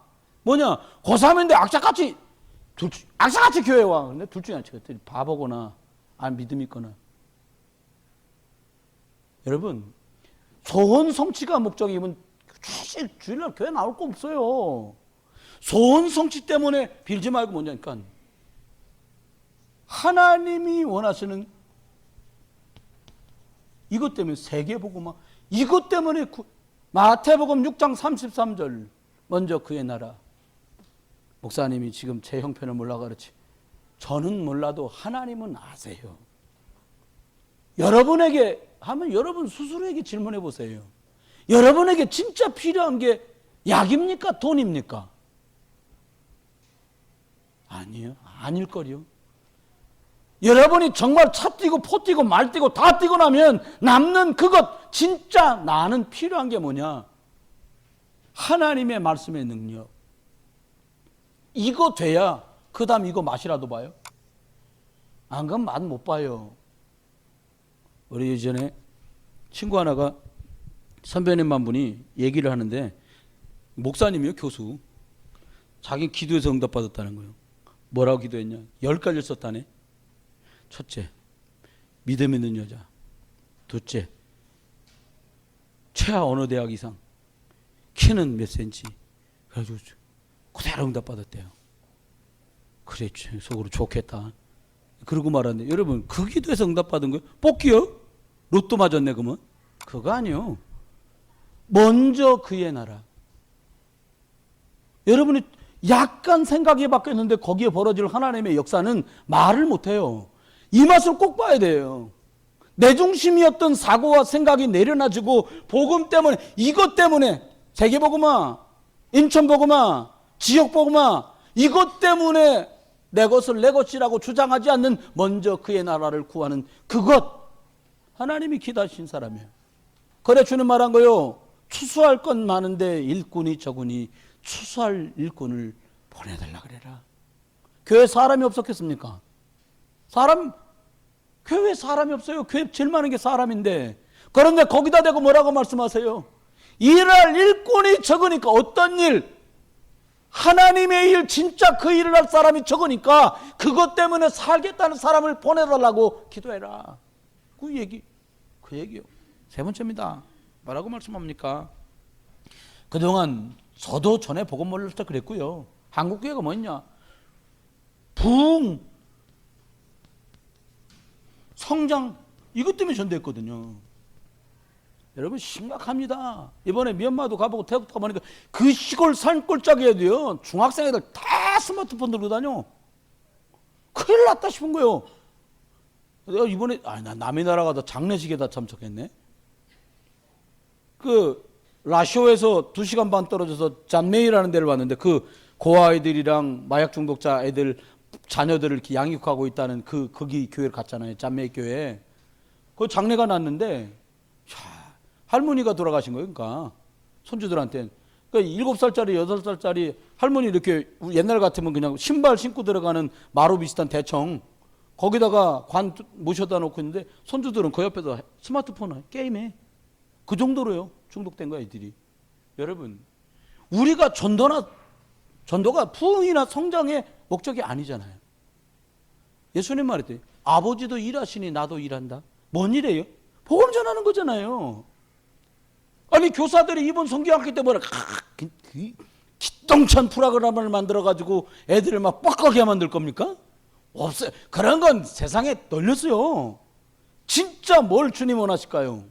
뭐냐, 고3인데 악착같이 교회 와. 근데 둘 중에 바보거나 안 믿음 있거나. 여러분, 소원 성취가 목적이면 사실 주일날 교회 나올 거 없어요. 소원 성취 때문에 빌지 말고 뭐냐니까, 하나님이 원하시는 이것 때문에 세계복음, 이것 때문에 마태복음 6장 33절 먼저 그의 나라. 목사님이 지금 제 형편을 몰라 그렇지 저는 몰라도 하나님은 아세요. 여러분에게 하면 여러분 스스로에게 질문해 보세요. 여러분에게 진짜 필요한 게 약입니까? 돈입니까? 아니요. 아닐걸요. 여러분이 정말 차 뛰고 포 뛰고 말 뛰고 다 뛰고 나면 남는 그것, 진짜 나는 필요한 게 뭐냐? 하나님의 말씀의 능력. 이거 돼야 그 다음 이거 맛이라도 봐요. 안 그러면 맛 못 봐요. 우리 예전에 친구 하나가 선배님 한 분이 얘기를 하는데, 목사님이요, 교수. 자기 기도에서 응답받았다는 거예요. 뭐라고 기도했냐? 10가지를 썼다네. 첫째, 믿음 있는 여자. 둘째, 최하 어느 대학 이상. 키는 몇 센치. 그래가지고 그대로 응답받았대요. 그래, 속으로 좋겠다. 그러고 말았는데, 여러분, 그 기도에서 응답받은 거예요? 뽑기요? 로또 맞았네, 그러면? 그거 아니요. 먼저 그의 나라. 여러분이 약간 생각이 바뀌었는데 거기에 벌어질 하나님의 역사는 말을 못해요. 이 맛을 꼭 봐야 돼요. 내 중심이었던 사고와 생각이 내려놔지고 복음 때문에, 이것 때문에, 세계복음화, 인천복음화, 지역복음화, 이것 때문에 내 것을 내 것이라고 주장하지 않는 먼저 그의 나라를 구하는 그것, 하나님이 기다신 사람이에요. 그래 주님 말한 거요. 추수할 건 많은데 일꾼이 적으니 추수할 일꾼을 보내달라 그래라. 교회 사람이 없었겠습니까? 교회에 사람이 없어요. 교회 제일 많은 게 사람인데. 그런데 거기다 대고 뭐라고 말씀하세요? 일할 일꾼이 적으니까. 어떤 일? 하나님의 일, 진짜 그 일을 할 사람이 적으니까 그것 때문에 살겠다는 사람을 보내달라고 기도해라. 그 얘기요. 세 번째입니다. 뭐라고 말씀합니까? 그동안 저도 전에 복음 몰랐을 때 그랬고요. 한국교회가 뭐냐? 부흥, 성장, 이것 때문에 전도했거든요. 여러분 심각합니다. 이번에 미얀마도 가보고 태국도 가보니까 그 시골 산골짜기에도요, 중학생 애들 다 스마트폰 들고 다녀. 큰일 났다 싶은 거예요. 내가 이번에 나 남의 나라 가다 장례식에다 참석했네. 그 라쇼에서 2시간 반 떨어져서 잔메이라는 데를 왔는데, 그 고아 아이들이랑 마약 중독자 애들 자녀들을 이렇게 양육하고 있다는 거기 교회를 갔잖아요. 잔메이 교회. 그 장례가 났는데, 할머니가 돌아가신 거예요. 그러니까 손주들한테. 그러니까 7살짜리 8살짜리 할머니, 이렇게 옛날 같으면 그냥 신발 신고 들어가는 마루 비슷한 대청, 거기다가 관 모셔다 놓고 있는데 손주들은 그 옆에서 스마트폰 게임해. 그 정도로요. 중독된 거야, 이들이. 여러분, 우리가 전도가 부흥이나 성장의 목적이 아니잖아요. 예수님 말했더니 아버지도 일하시니 나도 일한다. 뭔 일이에요? 복음 전하는 거잖아요. 아니, 교사들이 이번 성경학기 때 뭐라 기똥찬 프로그램을 만들어가지고 애들을 막 뻑하게 만들 겁니까? 없어요. 그런 건 세상에 널렸어요. 진짜 뭘 주님 원하실까요?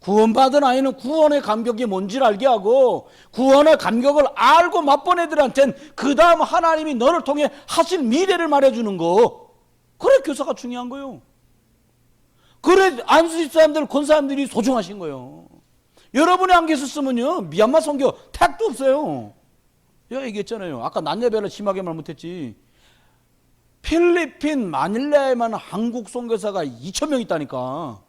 구원받은 아이는 구원의 감격이 뭔지를 알게 하고, 구원의 감격을 알고 맛본 애들한테는 그 다음 하나님이 너를 통해 하실 미래를 말해주는 거. 그래 교사가 중요한 거예요. 그래 안수집 사람들, 권사님들이 소중하신 거예요. 여러분이 안 계셨으면요, 미얀마 선교 택도 없어요. 제가 얘기했잖아요. 아까 낮 예배를 심하게 말 못했지. 필리핀 마닐라에만 한국 선교사가 2,000명 있다니까.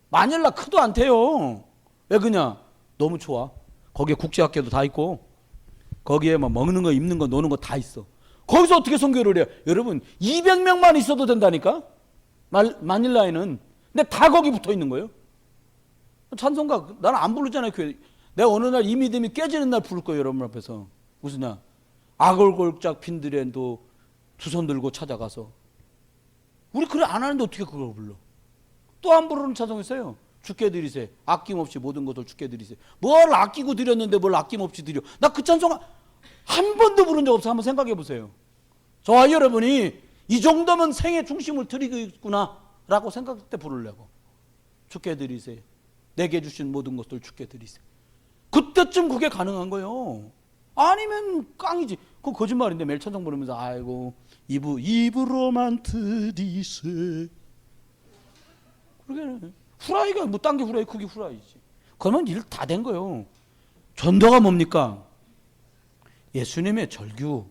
마닐라 크도 않대요. 왜 그냐? 너무 좋아. 거기에 국제학교도 다 있고, 거기에 막 먹는 거, 입는 거, 노는 거 다 있어. 거기서 어떻게 선교를 해요? 여러분, 200명만 있어도 된다니까? 마닐라에는. 근데 다 거기 붙어 있는 거예요. 찬송가 나는 안 부르잖아요. 내가 어느 날 이 믿음이 깨지는 날 부를 거예요. 여러분 앞에서. 무슨냐? 아골골짝 핀들엔도 두 손 들고 찾아가서. 우리 그래 안 하는데 어떻게 그걸 불러? 또 안 부르는 찬송 있어요. 주께 드리세. 아낌없이 모든 것을 주께 드리세. 뭘 아끼고 드렸는데 뭘 아낌없이 드려. 나 그 찬송 한 번도 부른 적 없어. 한번 생각해 보세요. 저와 여러분이 이 정도면 생의 중심을 드리고 있구나 라고 생각할 때 부르려고. 주께 드리세. 내게 주신 모든 것들 주께 드리세. 그때쯤 그게 가능한 거예요. 아니면 깡이지. 그건 거짓말인데 매일 찬송 부르면서 아이고 입으로만 드리세. 그러게 후라이가 뭐 딴 게 후라이 그게 후라이지. 그러면 일 다 된 거예요. 전도가 뭡니까? 예수님의 절규.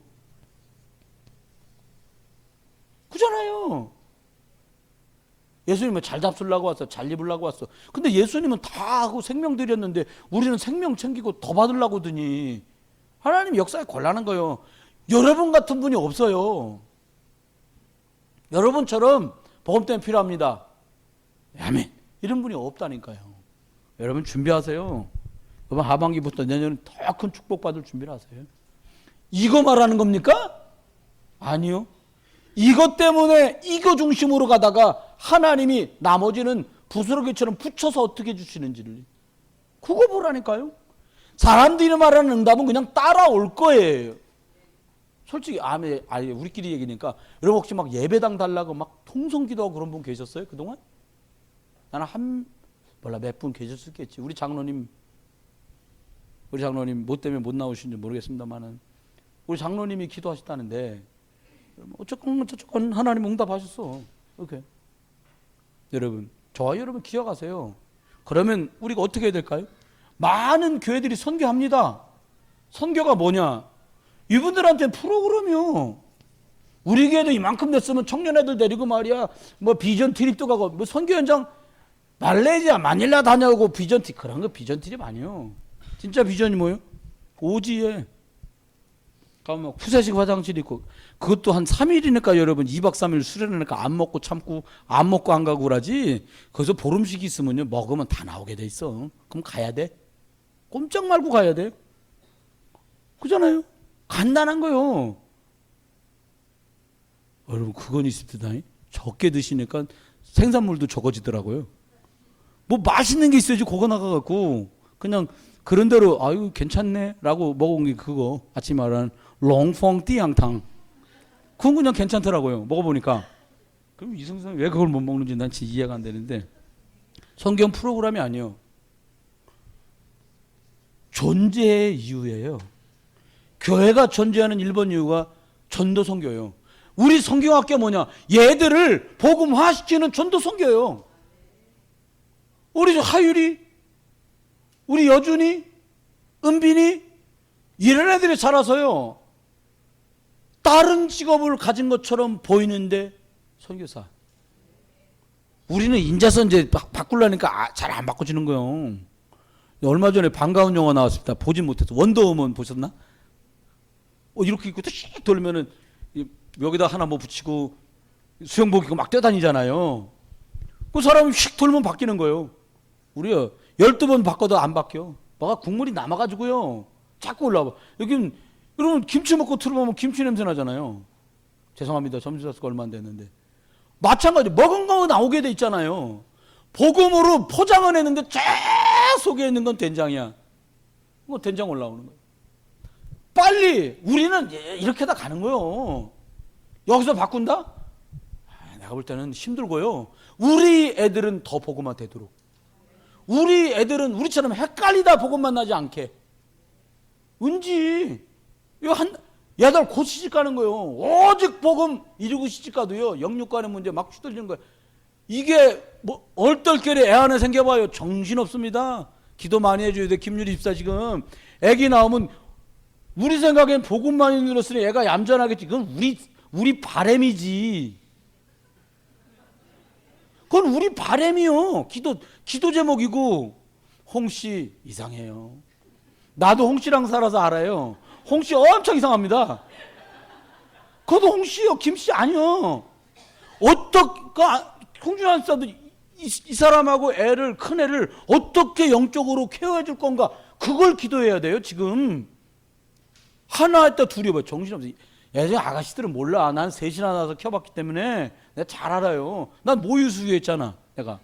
그잖아요. 예수님은 잘 잡수려고 왔어. 잘 입으려고 왔어. 근데 예수님은 다 하고 생명 드렸는데 우리는 생명 챙기고 더 받으려고 드니 하나님 역사에 곤란한 거예요. 여러분 같은 분이 없어요. 여러분처럼 복음 때문에 필요합니다. 아멘. 이런 분이 없다니까요. 여러분 준비하세요. 이번 하반기부터 내년에 더 큰 축복 받을 준비를 하세요. 이거 말하는 겁니까? 아니요. 이것 때문에 이거 중심으로 가다가 하나님이 나머지는 부스러기처럼 붙여서 어떻게 주시는지를 그거 보라니까요. 사람들이 말하는 응답은 그냥 따라올 거예요. 솔직히 우리끼리 얘기니까 여러분 혹시 막 예배당 달라고 막 통성기도하고 그런 분 계셨어요 그동안? 나는 몇 분 계셨겠지. 우리 장로님 뭐 때문에 못 나오신지 모르겠습니다만은 우리 장로님이 기도하셨다는데 어쨌건 하나님 응답하셨어. 이렇게 여러분 저와 여러분 기억하세요. 그러면 우리가 어떻게 해야 될까요? 많은 교회들이 선교합니다. 선교가 뭐냐? 이분들한테 프로그램이요. 우리 교회도 이만큼 됐으면 청년애들 데리고 말이야 뭐 비전 트립도 가고 뭐 선교 현장 말레이시아 마닐라 다녀오고 비전 트립 그런 거 비전 트립 아니에요. 진짜 비전이 뭐예요? 오지에 가면 푸세식 화장실 있고 그것도 한 3일이니까 여러분 2박 3일 수련하니까 안 먹고 참고 안 먹고 안 가고 그러지. 거기서 보름씩 있으면요 먹으면 다 나오게 돼 있어. 그럼 가야 돼. 꼼짝 말고 가야 돼. 그잖아요. 간단한 거요. 여러분 그건 있을 때다니 적게 드시니까 생산물도 적어지더라고요. 뭐 맛있는 게 있어야지 고거 나가갖고 그냥 그런 대로 아유 괜찮네 라고 먹은 게 그거 아침에 말하는 롱펑 띠양탕 그건 그냥 괜찮더라고요. 먹어보니까. 그럼 이승선 왜 그걸 못 먹는지 난 진짜 이해가 안 되는데 성경 프로그램이 아니에요. 존재의 이유예요. 교회가 존재하는 1번 이유가 전도 선교예요. 우리 성경학교 뭐냐? 얘들을 복음화시키는 전도 선교예요. 우리 하율이, 우리 여준이, 은빈이 이런 애들이 자라서요. 다른 직업을 가진 것처럼 보이는데 선교사. 우리는 인자선 이제 바꾸려니까 잘 안 바꿔지는 거예요. 얼마 전에 반가운 영화 나왔습니다. 보진 못해서 원더우먼 보셨나? 이렇게 입고 씩 돌면은 여기다 하나 뭐 붙이고 수영복 입고 막 뛰어다니잖아요. 그 사람이 휙 돌면 바뀌는 거예요. 우리요 12번 바꿔도 안 바뀌어. 뭐가 국물이 남아가지고요. 자꾸 올라와. 여긴 여러분 김치 먹고 틀어보면 김치 냄새 나잖아요. 죄송합니다. 점심 샀을 거 얼마 안 됐는데. 마찬가지 먹은 거 나오게 돼 있잖아요. 복음으로 포장을 했는데 쫙 속에 있는 건 된장이야. 뭐 된장 올라오는 거예요. 빨리 우리는 이렇게 다 가는 거예요. 여기서 바꾼다? 내가 볼 때는 힘들고요. 우리 애들은 더 복음화 되도록. 우리 애들은 우리처럼 헷갈리다 복음만 나지 않게. 은지 이거 얘들 곧 시집 가는 거예요. 오직 복음 이루고 시집 가도요. 영육간의 문제 막 휘둘리는 거예요. 이게 뭐 얼떨결에 애 하나 생겨봐요. 정신없습니다. 기도 많이 해줘야 돼. 김유리 집사 지금 애기 나오면 우리 생각엔 복음 많이 늘었으니 애가 얌전하겠지. 그건 우리 바램이지. 그건 우리 바램이요. 기도 제목이고. 홍씨 이상해요. 나도 홍씨랑 살아서 알아요. 홍씨 엄청 이상합니다. 그것도 홍씨요. 김씨 아니요. 어떻게 홍준환 씨도 이 사람하고 큰 애를 어떻게 영적으로 케어해 줄 건가. 그걸 기도해야 돼요. 지금. 하나 했다 둘이 봐. 정신없어. 예전에 아가씨들은 몰라. 난 셋이나 나서 켜봤기 때문에 내가 잘 알아요. 난 모유수유 했잖아. 내가.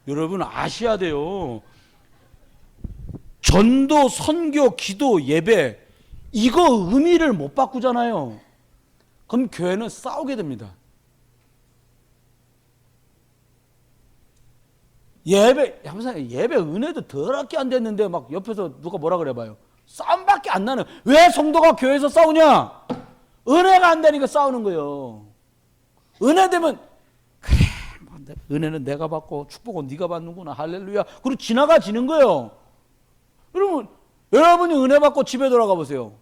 여러분 아셔야 돼요. 전도, 선교, 기도, 예배 이거 의미를 못 바꾸잖아요. 그럼 교회는 싸우게 됩니다. 예배 은혜도 더럽게 안 됐는데 막 옆에서 누가 뭐라 그래 봐요. 싸움밖에 안 나는. 왜 성도가 교회에서 싸우냐? 은혜가 안 되니까 싸우는 거예요. 은혜 되면 그래 뭐 은혜는 내가 받고 축복은 네가 받는구나. 할렐루야. 그리고 지나가지는 거예요. 여러분이 은혜 받고 집에 돌아가 보세요.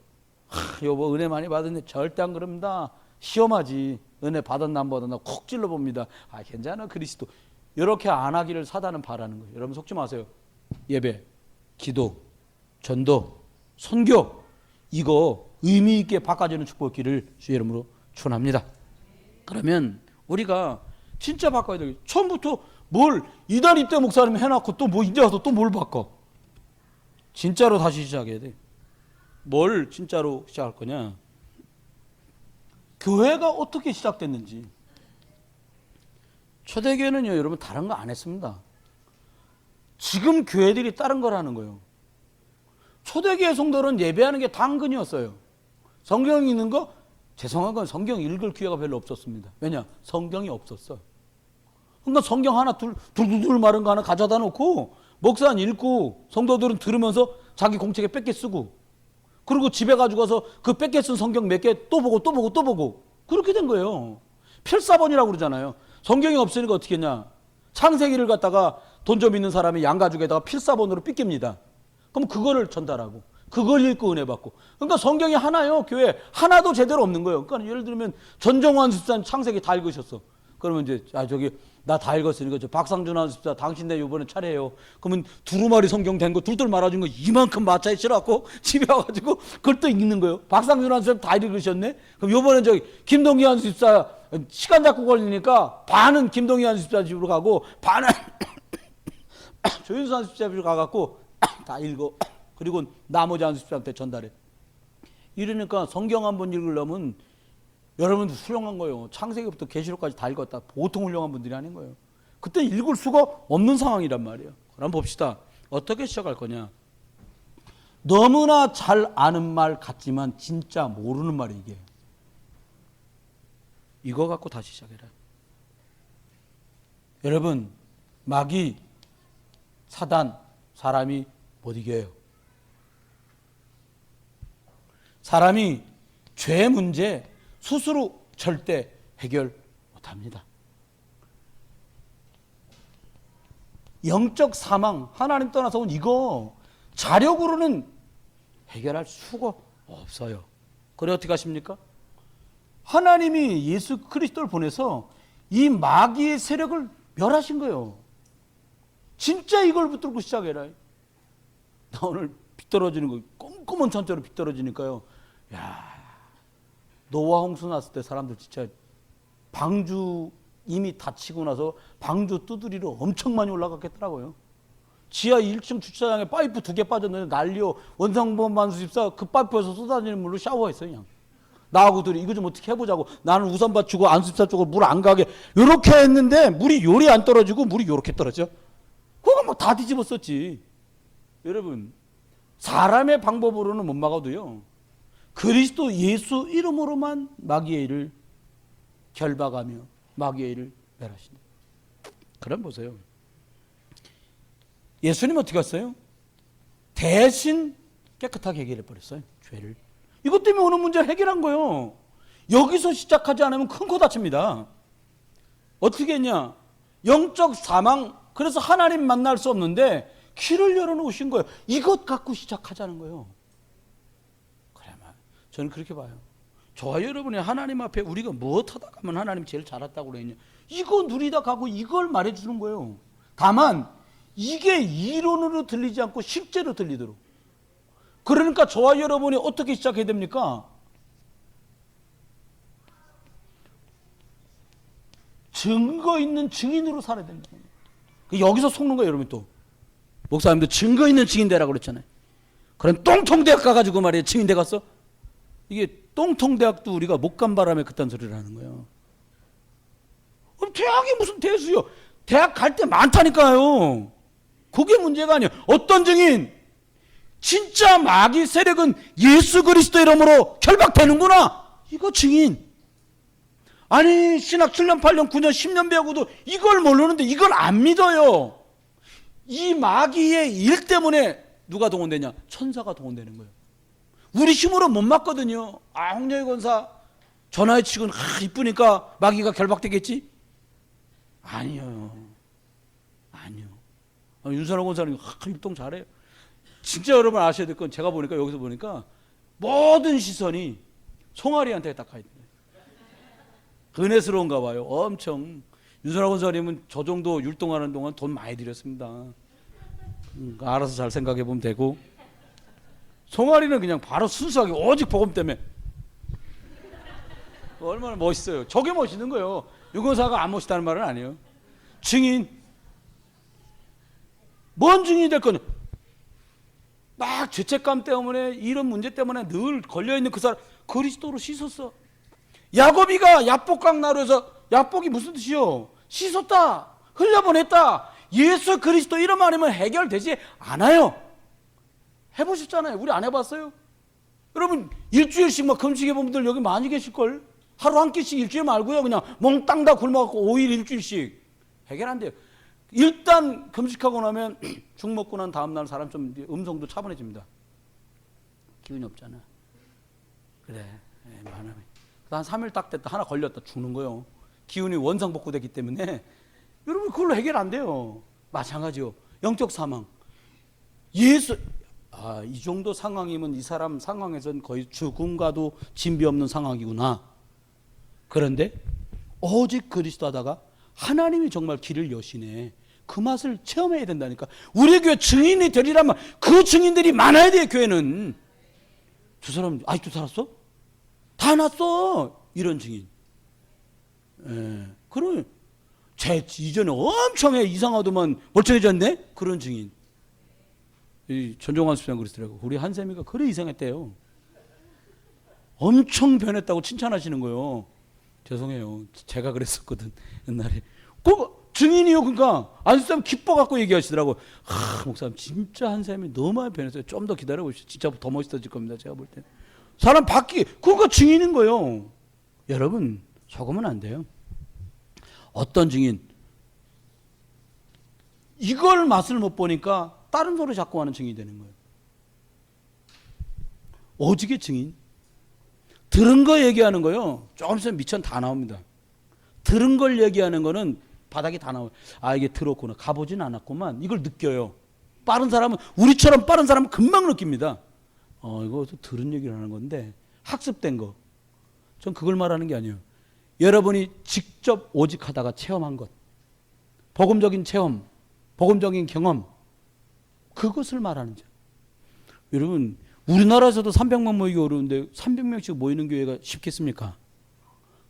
여보 은혜 많이 받았네. 절대 안 그럽니다. 시험하지. 은혜 받았나 안 받았나 콕 찔러봅니다. 괜찮아 그리스도. 이렇게 안 하기를 사단은 바라는 거예요. 여러분 속지 마세요. 예배, 기도, 전도, 선교 이거 의미 있게 바꿔주는 축복기를 주의 이름으로 축원합니다. 그러면 우리가 진짜 바꿔야 되겠죠. 처음부터 뭘 이달 입대 목사님 해놓고 또 뭐 이제 와서 또 뭘 바꿔. 진짜로 다시 시작해야 돼. 뭘 진짜로 시작할 거냐. 교회가 어떻게 시작됐는지. 초대교회는요 여러분 다른 거 안 했습니다. 지금 교회들이 다른 거라는 거예요. 초대교회 성도는 예배하는 게 당근이었어요. 성경 읽는 거 죄송한 건 성경 읽을 기회가 별로 없었습니다. 왜냐? 성경이 없었어. 그러니까 성경 하나 둘 마른 거 하나 가져다 놓고 목사는 읽고 성도들은 들으면서 자기 공책에 뺏겨 쓰고 그리고 집에 가지고 가서 그 뺏겨 쓴 성경 몇 개 또 보고 그렇게 된 거예요. 필사본이라고 그러잖아요. 성경이 없으니까 어떻게 했냐? 창세기를 갖다가 돈 좀 있는 사람이 양가죽에다가 필사본으로 삐깁니다. 그럼 그거를 전달하고 그걸 읽고 은혜 받고. 그러니까 성경이 하나요. 교회 하나도 제대로 없는 거예요. 그러니까 예를 들면 전정환 집사 창세기 다 읽으셨어. 그러면 이제 나 다 읽었으니까 저 박상준 집사 당신네 이번에 차례예요. 그러면 두루마리 성경 된 거 둘둘 말아준 거 이만큼 마차에 실어갖고 집에 와가지고 그걸 또 읽는 거예요. 박상준 집사 다 읽으셨네. 그럼 이번에 김동기한 집사 시간 잡고 걸리니까 반은 김동기한 집사 집으로 가고 반은 조윤수 집사 집으로 가갖고 다 읽어. 그리고 나머지 한 집사한테 전달해. 이러니까 성경 한번 읽으려면 여러분도 훌륭한 거예요. 창세기부터 계시록까지 다 읽었다. 보통 훌륭한 분들이 아닌 거예요. 그때 읽을 수가 없는 상황이란 말이에요. 그럼 봅시다. 어떻게 시작할 거냐. 너무나 잘 아는 말 같지만 진짜 모르는 말이 이게. 이거 갖고 다시 시작해라. 여러분 마귀, 사단, 사람이 못 이겨요. 사람이 죄 문제 스스로 절대 해결 못합니다. 영적 사망, 하나님 떠나서 온 이거 자력으로는 해결할 수가 없어요. 그래 어떻게 하십니까? 하나님이 예수 그리스도를 보내서 이 마귀의 세력을 멸하신 거예요. 진짜 이걸 붙들고 시작해라. 나 오늘 비 떨어지는 거 꼼꼼한 천대로 비 떨어지니까요. 야, 노아 홍수 났을 때 사람들 진짜 방주 이미 닫히고 나서 방주 두드리러 엄청 많이 올라갔겠더라고요. 지하 1층 주차장에 파이프 2개 빠졌는데 난리요. 원상범 만수집사 그 파이프에서 쏟아지는 물로 샤워했어요. 그냥 나하고 둘이 이거 좀 어떻게 해보자고. 나는 우산 받치고 안수집사 쪽으로 물 안 가게 이렇게 했는데 물이 요리 안 떨어지고 물이 요렇게 떨어져. 그거 뭐 다 뒤집었었지. 여러분 사람의 방법으로는 못 막아도요. 그리스도 예수 이름으로만 마귀의 일을 결박하며 마귀의 일을 멸하신다. 그럼 보세요. 예수님 어떻게 했어요? 대신 깨끗하게 해결해 버렸어요. 죄를. 이것 때문에 오는 문제를 해결한 거예요. 여기서 시작하지 않으면 큰 코 다칩니다. 어떻게 했냐? 영적 사망. 그래서 하나님 만날 수 없는데 길을 열어놓으신 거예요. 이것 갖고 시작하자는 거예요. 그래만 저는 그렇게 봐요. 저와 여러분이 하나님 앞에 우리가 무엇하다 가면 하나님 제일 잘했다고 그랬냐. 이거 누리다 가고 이걸 말해주는 거예요. 다만 이게 이론으로 들리지 않고 실제로 들리도록. 그러니까 저와 여러분이 어떻게 시작해야 됩니까? 증거 있는 증인으로 살아야 됩니다. 여기서 속는 거예요. 여러분 또 목사님도 증거 있는 증인 되라고 그랬잖아요. 그럼 똥통대학 가가지고 말이에요. 증인대 갔어? 이게 똥통대학도 우리가 못 간 바람에 그딴 소리를 하는 거예요. 대학이 무슨 대수요? 대학 갈 때 많다니까요. 그게 문제가 아니에요. 어떤 증인? 진짜 마귀 세력은 예수 그리스도 이름으로 결박되는구나. 이거 증인. 아니 신학 7년 8년 9년 10년 배우고도 이걸 모르는데 이걸 안 믿어요. 이 마귀의 일 때문에 누가 동원되냐? 천사가 동원되는 거예요. 우리 힘으로 못 막거든요. 홍여희 권사 전화에 치고는 이쁘니까 마귀가 결박되겠지? 아니요. 윤선호 권사님 율동 잘해요. 진짜 여러분 아셔야 될 건 제가 보니까 여기서 보니까 모든 시선이 송아리한테 딱 가 있네. 은혜스러운가 봐요. 엄청. 윤선호 권사님은 저 정도 율동하는 동안 돈 많이 들였습니다. 알아서 잘 생각해 보면 되고, 송아리는 그냥 바로 순수하게 오직 복음 때문에. 얼마나 멋있어요. 저게 멋있는 거예요. 유권사가 안 멋있다는 말은 아니에요. 증인, 뭔 증인이 될 거냐? 막 죄책감 때문에, 이런 문제 때문에 늘 걸려있는 그 사람 그리스도로 씻었어. 야곱이가 야복강 나루에서, 야복이 무슨 뜻이요? 씻었다, 흘려보냈다. 예수 그리스도 이런 말이면 해결되지 않아요. 해보셨잖아요. 우리 안 해봤어요? 여러분 일주일씩 막 금식해 본 분들 여기 많이 계실걸? 하루 한 끼씩 일주일 말고요. 그냥 몽땅 다 굶어갖고 5일 일주일씩 해결 안 돼요. 일단 금식하고 나면 죽 먹고 난 다음날 사람 좀 음성도 차분해집니다. 기운이 없잖아. 그래. 한 3일 딱 됐다. 하나 걸렸다. 죽는 거예요. 기운이 원상복구됐기 때문에 여러분 그걸로 해결 안 돼요. 마찬가지요. 영적 사망. 예수, 이 정도 상황이면 이 사람 상황에서는 거의 죽음과도 진비 없는 상황이구나. 그런데 오직 그리스도 하다가 하나님이 정말 길을 여시네. 그 맛을 체험해야 된다니까. 우리 교회 증인이 되리라면 그 증인들이 많아야 돼요. 교회는. 저 사람 아직도 살았어? 다 났어. 이런 증인. 그럼 제 이전에 엄청 이상하더만 멀쩡해졌네? 그런 증인. 이 전종환 수장 그러시더라고. 우리 한샘이가 그래 이상했대요. 엄청 변했다고 칭찬하시는 거예요. 죄송해요. 제가 그랬었거든 옛날에. 꼭 증인이요. 그러니까 안수사님 기뻐갖고 얘기하시더라고. 목사님 진짜 한샘이 너무 많이 변했어요. 좀 더 기다려보시죠. 진짜 더 멋있어질 겁니다. 제가 볼 때. 사람 그거 증인인 거예요. 여러분 속으면 안 돼요. 어떤 증인, 이걸 맛을 못 보니까 다른 소리 자꾸 하는 증인이 되는 거예요. 오직의 증인. 들은 거 얘기하는 거요. 조금 있으면 미천 다 나옵니다. 들은 걸 얘기하는 거는 바닥이 다 나와요. 이게 들었구나. 가보진 않았구만. 이걸 느껴요. 빠른 사람은, 우리처럼 빠른 사람은 금방 느낍니다. 이거 들은 얘기를 하는 건데, 학습된 거. 전 그걸 말하는 게 아니에요. 여러분이 직접 오직하다가 체험한 것. 복음적인 체험, 복음적인 경험. 그것을 말하는 거죠. 여러분, 우리나라에서도 300만 모이기 어려운데 300명씩 모이는 교회가 쉽겠습니까?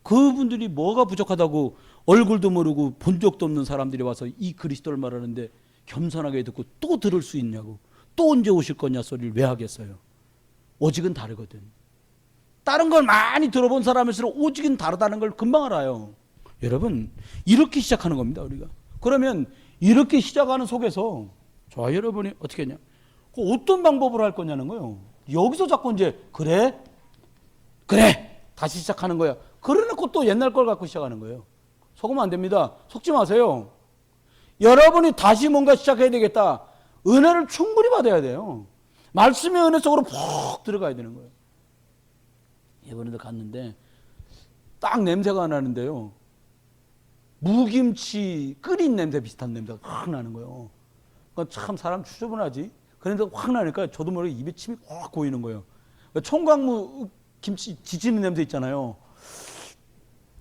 그분들이 뭐가 부족하다고 얼굴도 모르고 본 적도 없는 사람들이 와서 이 그리스도를 말하는데 겸손하게 듣고 또 들을 수 있냐고. 또 언제 오실 거냐 소리를 왜 하겠어요? 오직은 다르거든. 다른 걸 많이 들어본 사람일수록 오직은 다르다는 걸 금방 알아요. 여러분 이렇게 시작하는 겁니다. 우리가. 그러면 이렇게 시작하는 속에서 자 여러분이 어떻게 했냐? 어떤 방법으로 할 거냐는 거예요. 여기서 자꾸 이제 그래 다시 시작하는 거야. 그래놓고 또 옛날 걸 갖고 시작하는 거예요. 속으면 안 됩니다. 속지 마세요. 여러분이 다시 뭔가 시작해야 되겠다. 은혜를 충분히 받아야 돼요. 말씀의 은혜 속으로 푹 들어가야 되는 거예요. 이번에도 갔는데 딱 냄새가 나는데요. 무김치 끓인 냄새 비슷한 냄새가 확 나는 거예요. 참 사람 추저분하지. 그런데 확 나니까 저도 모르게 입에 침이 확 고이는 거예요. 총각무 김치 지지는 냄새 있잖아요.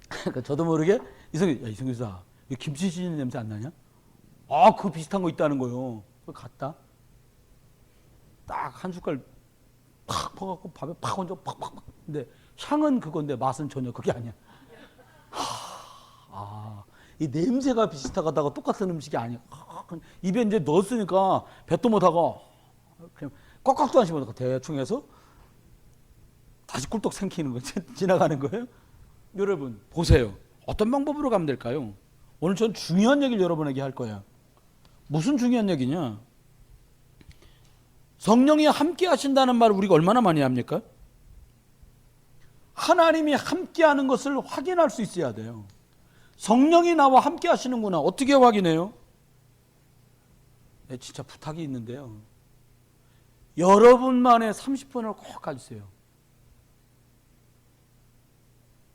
그러니까 저도 모르게 이성규 사 김치 지지는 냄새 안 나냐? 그 비슷한 거 있다는 거예요. 그걸 갔다 딱 한 숟갈 팍 퍼갖고 밥에 팍 얹어 팍팍팍. 근데 향은 그건데 맛은 전혀 그게 아니야. 이 냄새가 비슷하다가 똑같은 음식이 아니야. 입에 이제 넣었으니까 뱉도 못하고 그냥 꽉꽉도 안 씹어서 대충 해서 다시 꿀떡 생기는 거 지나가는 거예요. 여러분 보세요. 어떤 방법으로 가면 될까요? 오늘 전 중요한 얘기를 여러분에게 할 거예요. 무슨 중요한 얘기냐? 성령이 함께 하신다는 말을 우리가 얼마나 많이 합니까? 하나님이 함께 하는 것을 확인할 수 있어야 돼요. 성령이 나와 함께 하시는구나. 어떻게 확인해요? 진짜 부탁이 있는데요. 여러분만의 30분을 꼭 가주세요.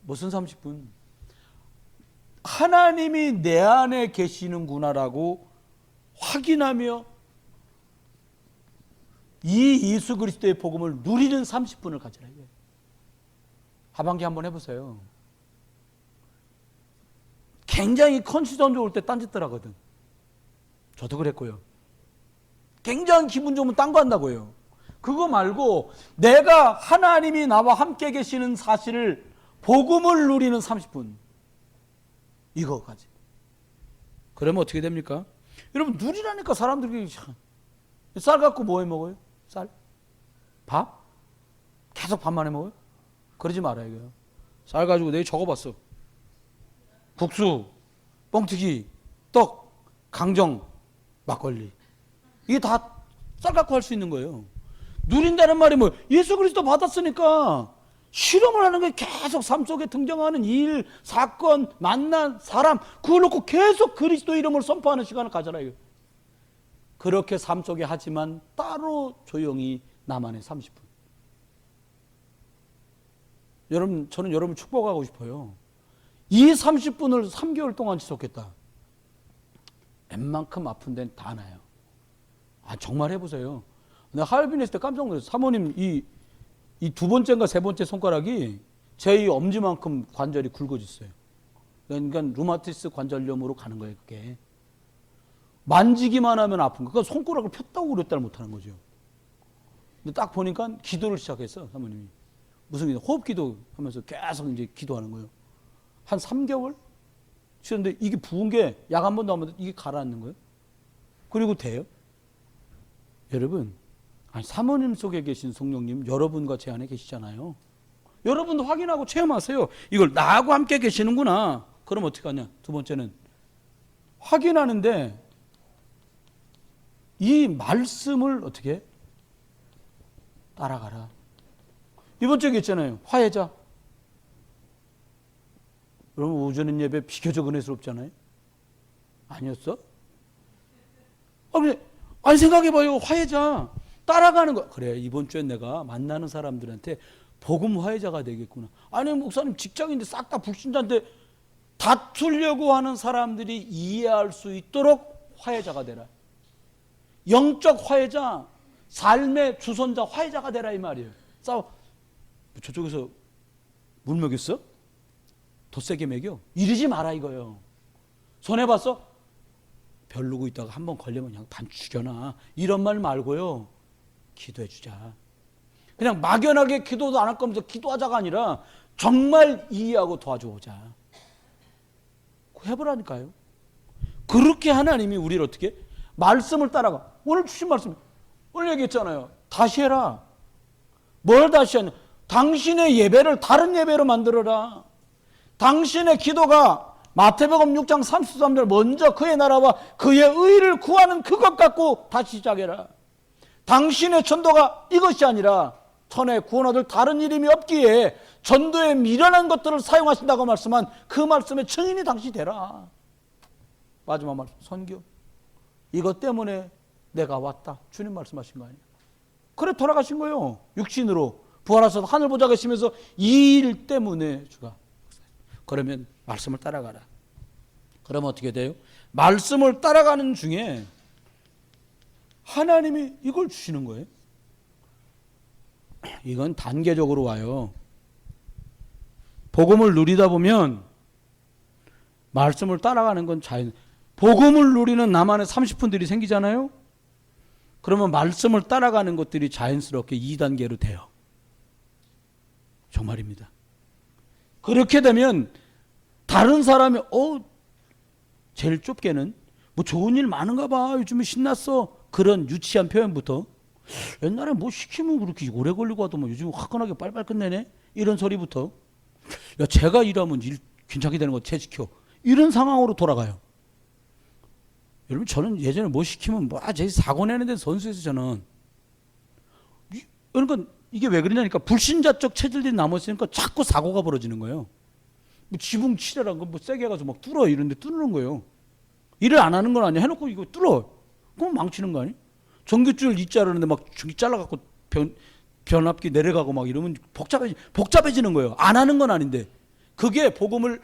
무슨 30분? 하나님이 내 안에 계시는구나라고 확인하며 이 예수 그리스도의 복음을 누리는 30분을 가지라 이거예요. 하반기 한번 해보세요. 굉장히 컨디션 좋을 때 딴짓들 하거든. 저도 그랬고요. 굉장히 기분 좋으면 딴 거 한다고요. 그거 말고 내가 하나님이 나와 함께 계시는 사실을 복음을 누리는 30분 이거까지. 그러면 어떻게 됩니까? 여러분 누리라니까 사람들이 쌀 갖고 뭐 해 먹어요? 쌀? 밥? 계속 밥만 해 먹어요? 그러지 말아요. 이거요. 쌀 가지고 내가 적어봤어. 국수, 뻥튀기, 떡, 강정, 막걸리. 이게 다 쌀 갖고 할 수 있는 거예요. 누린다는 말이 뭐예요? 예수 그리스도 받았으니까 실험을 하는 게 계속 삶 속에 등장하는 일, 사건, 만난 사람 그걸 놓고 계속 그리스도 이름을 선포하는 시간을 가져라. 이거. 그렇게 삶 속에 하지만 따로 조용히 나만의 30분. 여러분, 저는 여러분 축복하고 싶어요. 이 30분을 3개월 동안 지속했다. 웬만큼 아픈 데는 다 나요. 아, 정말 해보세요. 내가 하얼빈에 있을 때 깜짝 놀랐어요. 사모님 이 두 번째인가 세 번째 손가락이 제 이 엄지만큼 관절이 굵어졌어요. 그러니까 루마티스 관절염으로 가는 거예요. 그게. 만지기만 하면 아픈 거. 그러니까 손가락을 폈다고 그랬다를 못하는 거죠. 근데 딱 보니까 기도를 시작했어. 사모님이. 무슨 기도? 호흡기도 하면서 계속 이제 기도하는 거예요. 한 3개월? 치는데 이게 부은 게 약 한 번도 안 먹는데 이게 가라앉는 거예요. 그리고 돼요. 여러분, 아니, 사모님 속에 계신 성령님 여러분과 제 안에 계시잖아요. 여러분도 확인하고 체험하세요. 이걸 나하고 함께 계시는구나. 그럼 어떻게 하냐? 두 번째는 확인하는데 이 말씀을 어떻게 따라가라. 이번 주에 있잖아요. 화해자. 여러분 오전에 예배 비교적 은혜스럽잖아요. 아니었어? 아니 생각해봐요. 화해자 따라가는 거. 그래 이번 주에 내가 만나는 사람들한테 복음 화해자가 되겠구나. 아니 목사님 직장인데 싹 다 불신자인데 다투려고 하는 사람들이 이해할 수 있도록 화해자가 되라. 영적 화해자, 삶의 주선자 화해자가 되라 이 말이에요. 싸워. 저쪽에서 물 먹였어? 더 세게 먹여? 이러지 마라 이거예요. 손해봤어? 별로고 있다가 한번 걸리면 그냥 반 죽여놔. 이런 말 말고요. 기도해 주자. 그냥 막연하게 기도도 안 할 거면서 기도하자가 아니라 정말 이해하고 도와줘보자. 해보라니까요. 그렇게 하나님이 우리를 어떻게? 말씀을 따라가. 오늘 주신 말씀, 오늘 얘기했잖아요. 다시 해라. 뭘 다시 하냐? 당신의 예배를 다른 예배로 만들어라. 당신의 기도가 마태복음 6장 33절 먼저 그의 나라와 그의 의를 구하는 그것 갖고 다시 시작해라. 당신의 전도가 이것이 아니라 천에 구원 얻을 다른 이름이 없기에 전도에 미련한 것들을 사용하신다고 말씀한 그 말씀의 증인이 당시 되라. 마지막 말씀 선교. 이것 때문에 내가 왔다. 주님 말씀하신 거 아니에요. 그래 돌아가신 거예요. 육신으로 부활하셔서 하늘 보좌 계시면서 이 일 때문에 주가. 그러면 말씀을 따라가라. 그러면 어떻게 돼요? 말씀을 따라가는 중에 하나님이 이걸 주시는 거예요. 이건 단계적으로 와요. 복음을 누리다 보면 말씀을 따라가는 건 자연. 복음을 누리는 나만의 30분들이 생기잖아요. 그러면 말씀을 따라가는 것들이 자연스럽게 2단계로 돼요. 정말입니다. 그렇게 되면 다른 사람이 제일 좁게는 뭐 좋은 일 많은가 봐. 요즘에 신났어. 그런 유치한 표현부터 옛날에 뭐 시키면 그렇게 오래 걸리고 하더만 요즘 화끈하게 빨리빨리 끝내네. 이런 소리부터 야 제가 일하면 일 괜찮게 되는 거 쟤 시켜. 이런 상황으로 돌아가요. 여러분 저는 예전에 뭐 시키면 제 사고 내는 데 선수에서 저는 그러니까 이게 왜 그러냐니까 불신자적 체질들이 남아있으니까 자꾸 사고가 벌어지는 거예요. 뭐 지붕 칠해란 거 뭐 세게 해가지고 막 뚫어 이런데 뚫는 거예요. 일을 안 하는 건 아니야. 해놓고 이거 뚫어. 그럼 망치는 거 아니? 전기줄 이 자르는데 막 전기 잘라갖고 변압기 내려가고 막 이러면 복잡해지는 거예요. 안 하는 건 아닌데 그게 복음을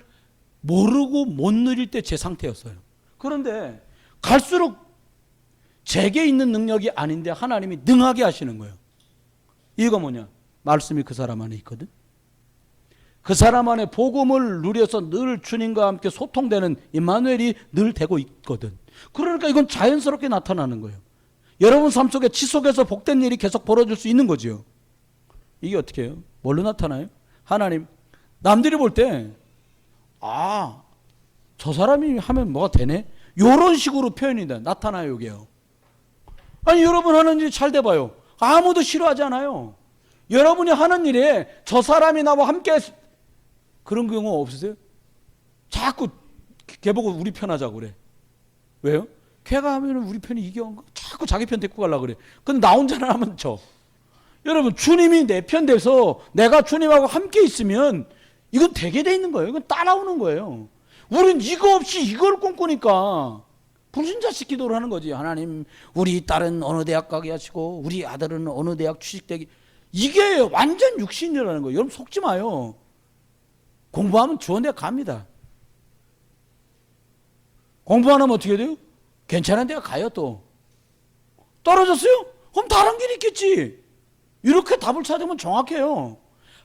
모르고 못 누릴 때 제 상태였어요. 그런데 갈수록 제게 있는 능력이 아닌데 하나님이 능하게 하시는 거예요. 이유가 뭐냐? 말씀이 그 사람 안에 있거든. 그 사람 안에 복음을 누려서 늘 주님과 함께 소통되는 임마누엘이 늘 되고 있거든. 그러니까 이건 자연스럽게 나타나는 거예요. 여러분 삶 속에 지속해서 복된 일이 계속 벌어질 수 있는 거죠. 이게 어떻게 해요? 뭘로 나타나요? 하나님, 남들이 볼 때 저 사람이 하면 뭐가 되네? 이런 식으로 표현이 돼. 나타나요, 이게요. 아니, 여러분 하는 일이 잘 돼봐요. 아무도 싫어하지 않아요. 여러분이 하는 일에 저 사람이 나와 함께 그런 경우 없으세요? 자꾸 걔 보고 우리 편하자고 그래. 왜요? 걔가 하면 우리 편이 이겨. 자꾸 자기 편 데리고 가려고 그래. 근데 나 혼자는 하면 져. 여러분, 주님이 내 편 돼서 내가 주님하고 함께 있으면 이건 되게 돼 있는 거예요. 이건 따라오는 거예요. 우린 이거 없이 이걸 꿈꾸니까 불신자식 기도를 하는 거지. 하나님, 우리 딸은 어느 대학 가게 하시고 우리 아들은 어느 대학 취직되기. 이게 완전 육신이라는 거예요. 여러분 속지 마요. 공부하면 좋은 데 갑니다. 공부 안 하면 어떻게 돼요? 괜찮은 데가 가요. 또 떨어졌어요? 그럼 다른 길이 있겠지. 이렇게 답을 찾으면 정확해요.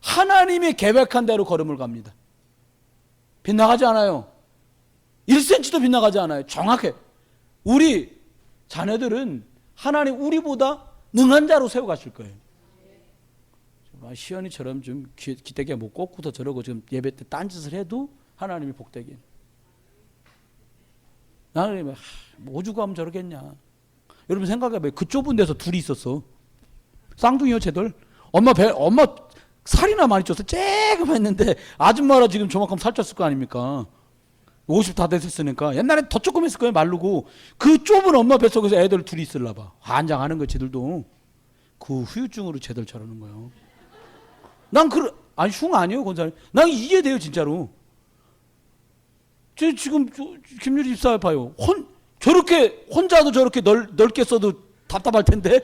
하나님이 계획한 대로 걸음을 갑니다. 빗나가지 않아요. 1cm도 빗나가지 않아요. 정확해. 우리 자녀들은 하나님 우리보다 능한 자로 세워가실 거예요. 시연이처럼 좀 기대게 못 꽂고도 저러고 지금 예배 때 딴짓을 해도 하나님이 복되게. 나는 오죽 하면 저러겠냐. 여러분 생각해봐요. 그 좁은 데서 둘이 있었어. 쌍둥이요, 쟤들. 엄마 살이나 많이 쪘어. 쬐그만 했는데 아줌마라 지금 저만큼 살쪘을 거 아닙니까? 50 다 됐었으니까. 옛날에 더 조금 했을 거예요. 마르고. 그 좁은 엄마 뱃속에서 애들 둘이 있을라 봐. 환장하는 거야, 쟤들도. 그 후유증으로 쟤들 저러는 거예요. 난 흉 아니에요, 권사님. 난 이해돼요, 진짜로. 저 지금 김유리 집사 봐요. 저렇게 혼자도 저렇게 넓게 써도 답답할 텐데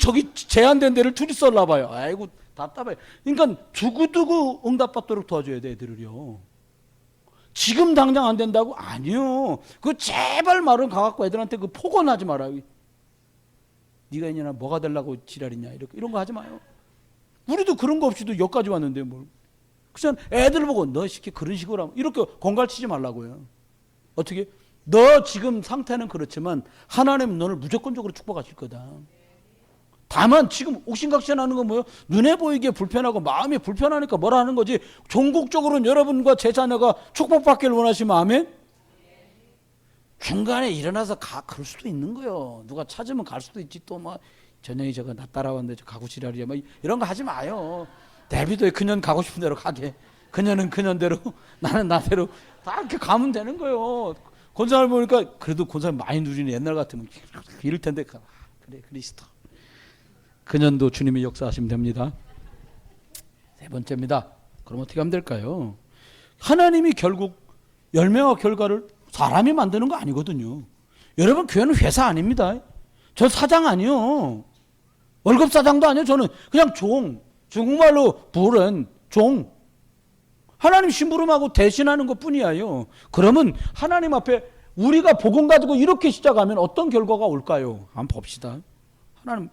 저기 제한된 데를 둘이 썰나 봐요. 아이고 답답해. 그러니까 두고두고 응답받도록 도와줘야 돼, 애들을요. 지금 당장 안 된다고? 아니요. 제발 말은 가갖고 애들한테 폭언하지 마라. 네가 있냐, 뭐가 되려고 지랄이냐, 이런 거 하지 마요. 우리도 그런 거 없이도 여기까지 왔는데 뭘. 그냥 애들 보고 너 시키 그런 식으로 하면 이렇게 공갈치지 말라고요. 어떻게? 너 지금 상태는 그렇지만 하나님은 너를 무조건적으로 축복하실 거다. 다만 지금 옥신각신하는 건 뭐예요? 눈에 보이기에 불편하고 마음이 불편하니까 뭐라 하는 거지. 종국적으로는 여러분과 제 자녀가 축복받기를 원하시면 아멘? 중간에 일어나서 그럴 수도 있는 거예요. 누가 찾으면 갈 수도 있지. 또 전영이 저거 나 따라왔는데 저 가고 지랄이야. 이런 거 하지 마요. 내비도에 그년 가고 싶은 대로 가게. 그년은 그년대로 나는 나대로 다 이렇게 가면 되는 거예요. 권사를 보니까 그래도 권사를 많이 누리는 옛날 같으면 이럴 텐데 그래 그리스도. 그년도 주님의 역사하시면 됩니다. 세 번째입니다. 그럼 어떻게 하면 될까요? 하나님이 결국 열매와 결과를 사람이 만드는 거 아니거든요. 여러분 교회는 회사 아닙니다. 저 사장 아니요. 월급 사장도 아니요. 저는 그냥 중국말로 부른 종. 하나님 심부름하고 대신하는 것뿐이에요. 그러면 하나님 앞에 우리가 복음 가지고 이렇게 시작하면 어떤 결과가 올까요? 한번 봅시다. 하나님,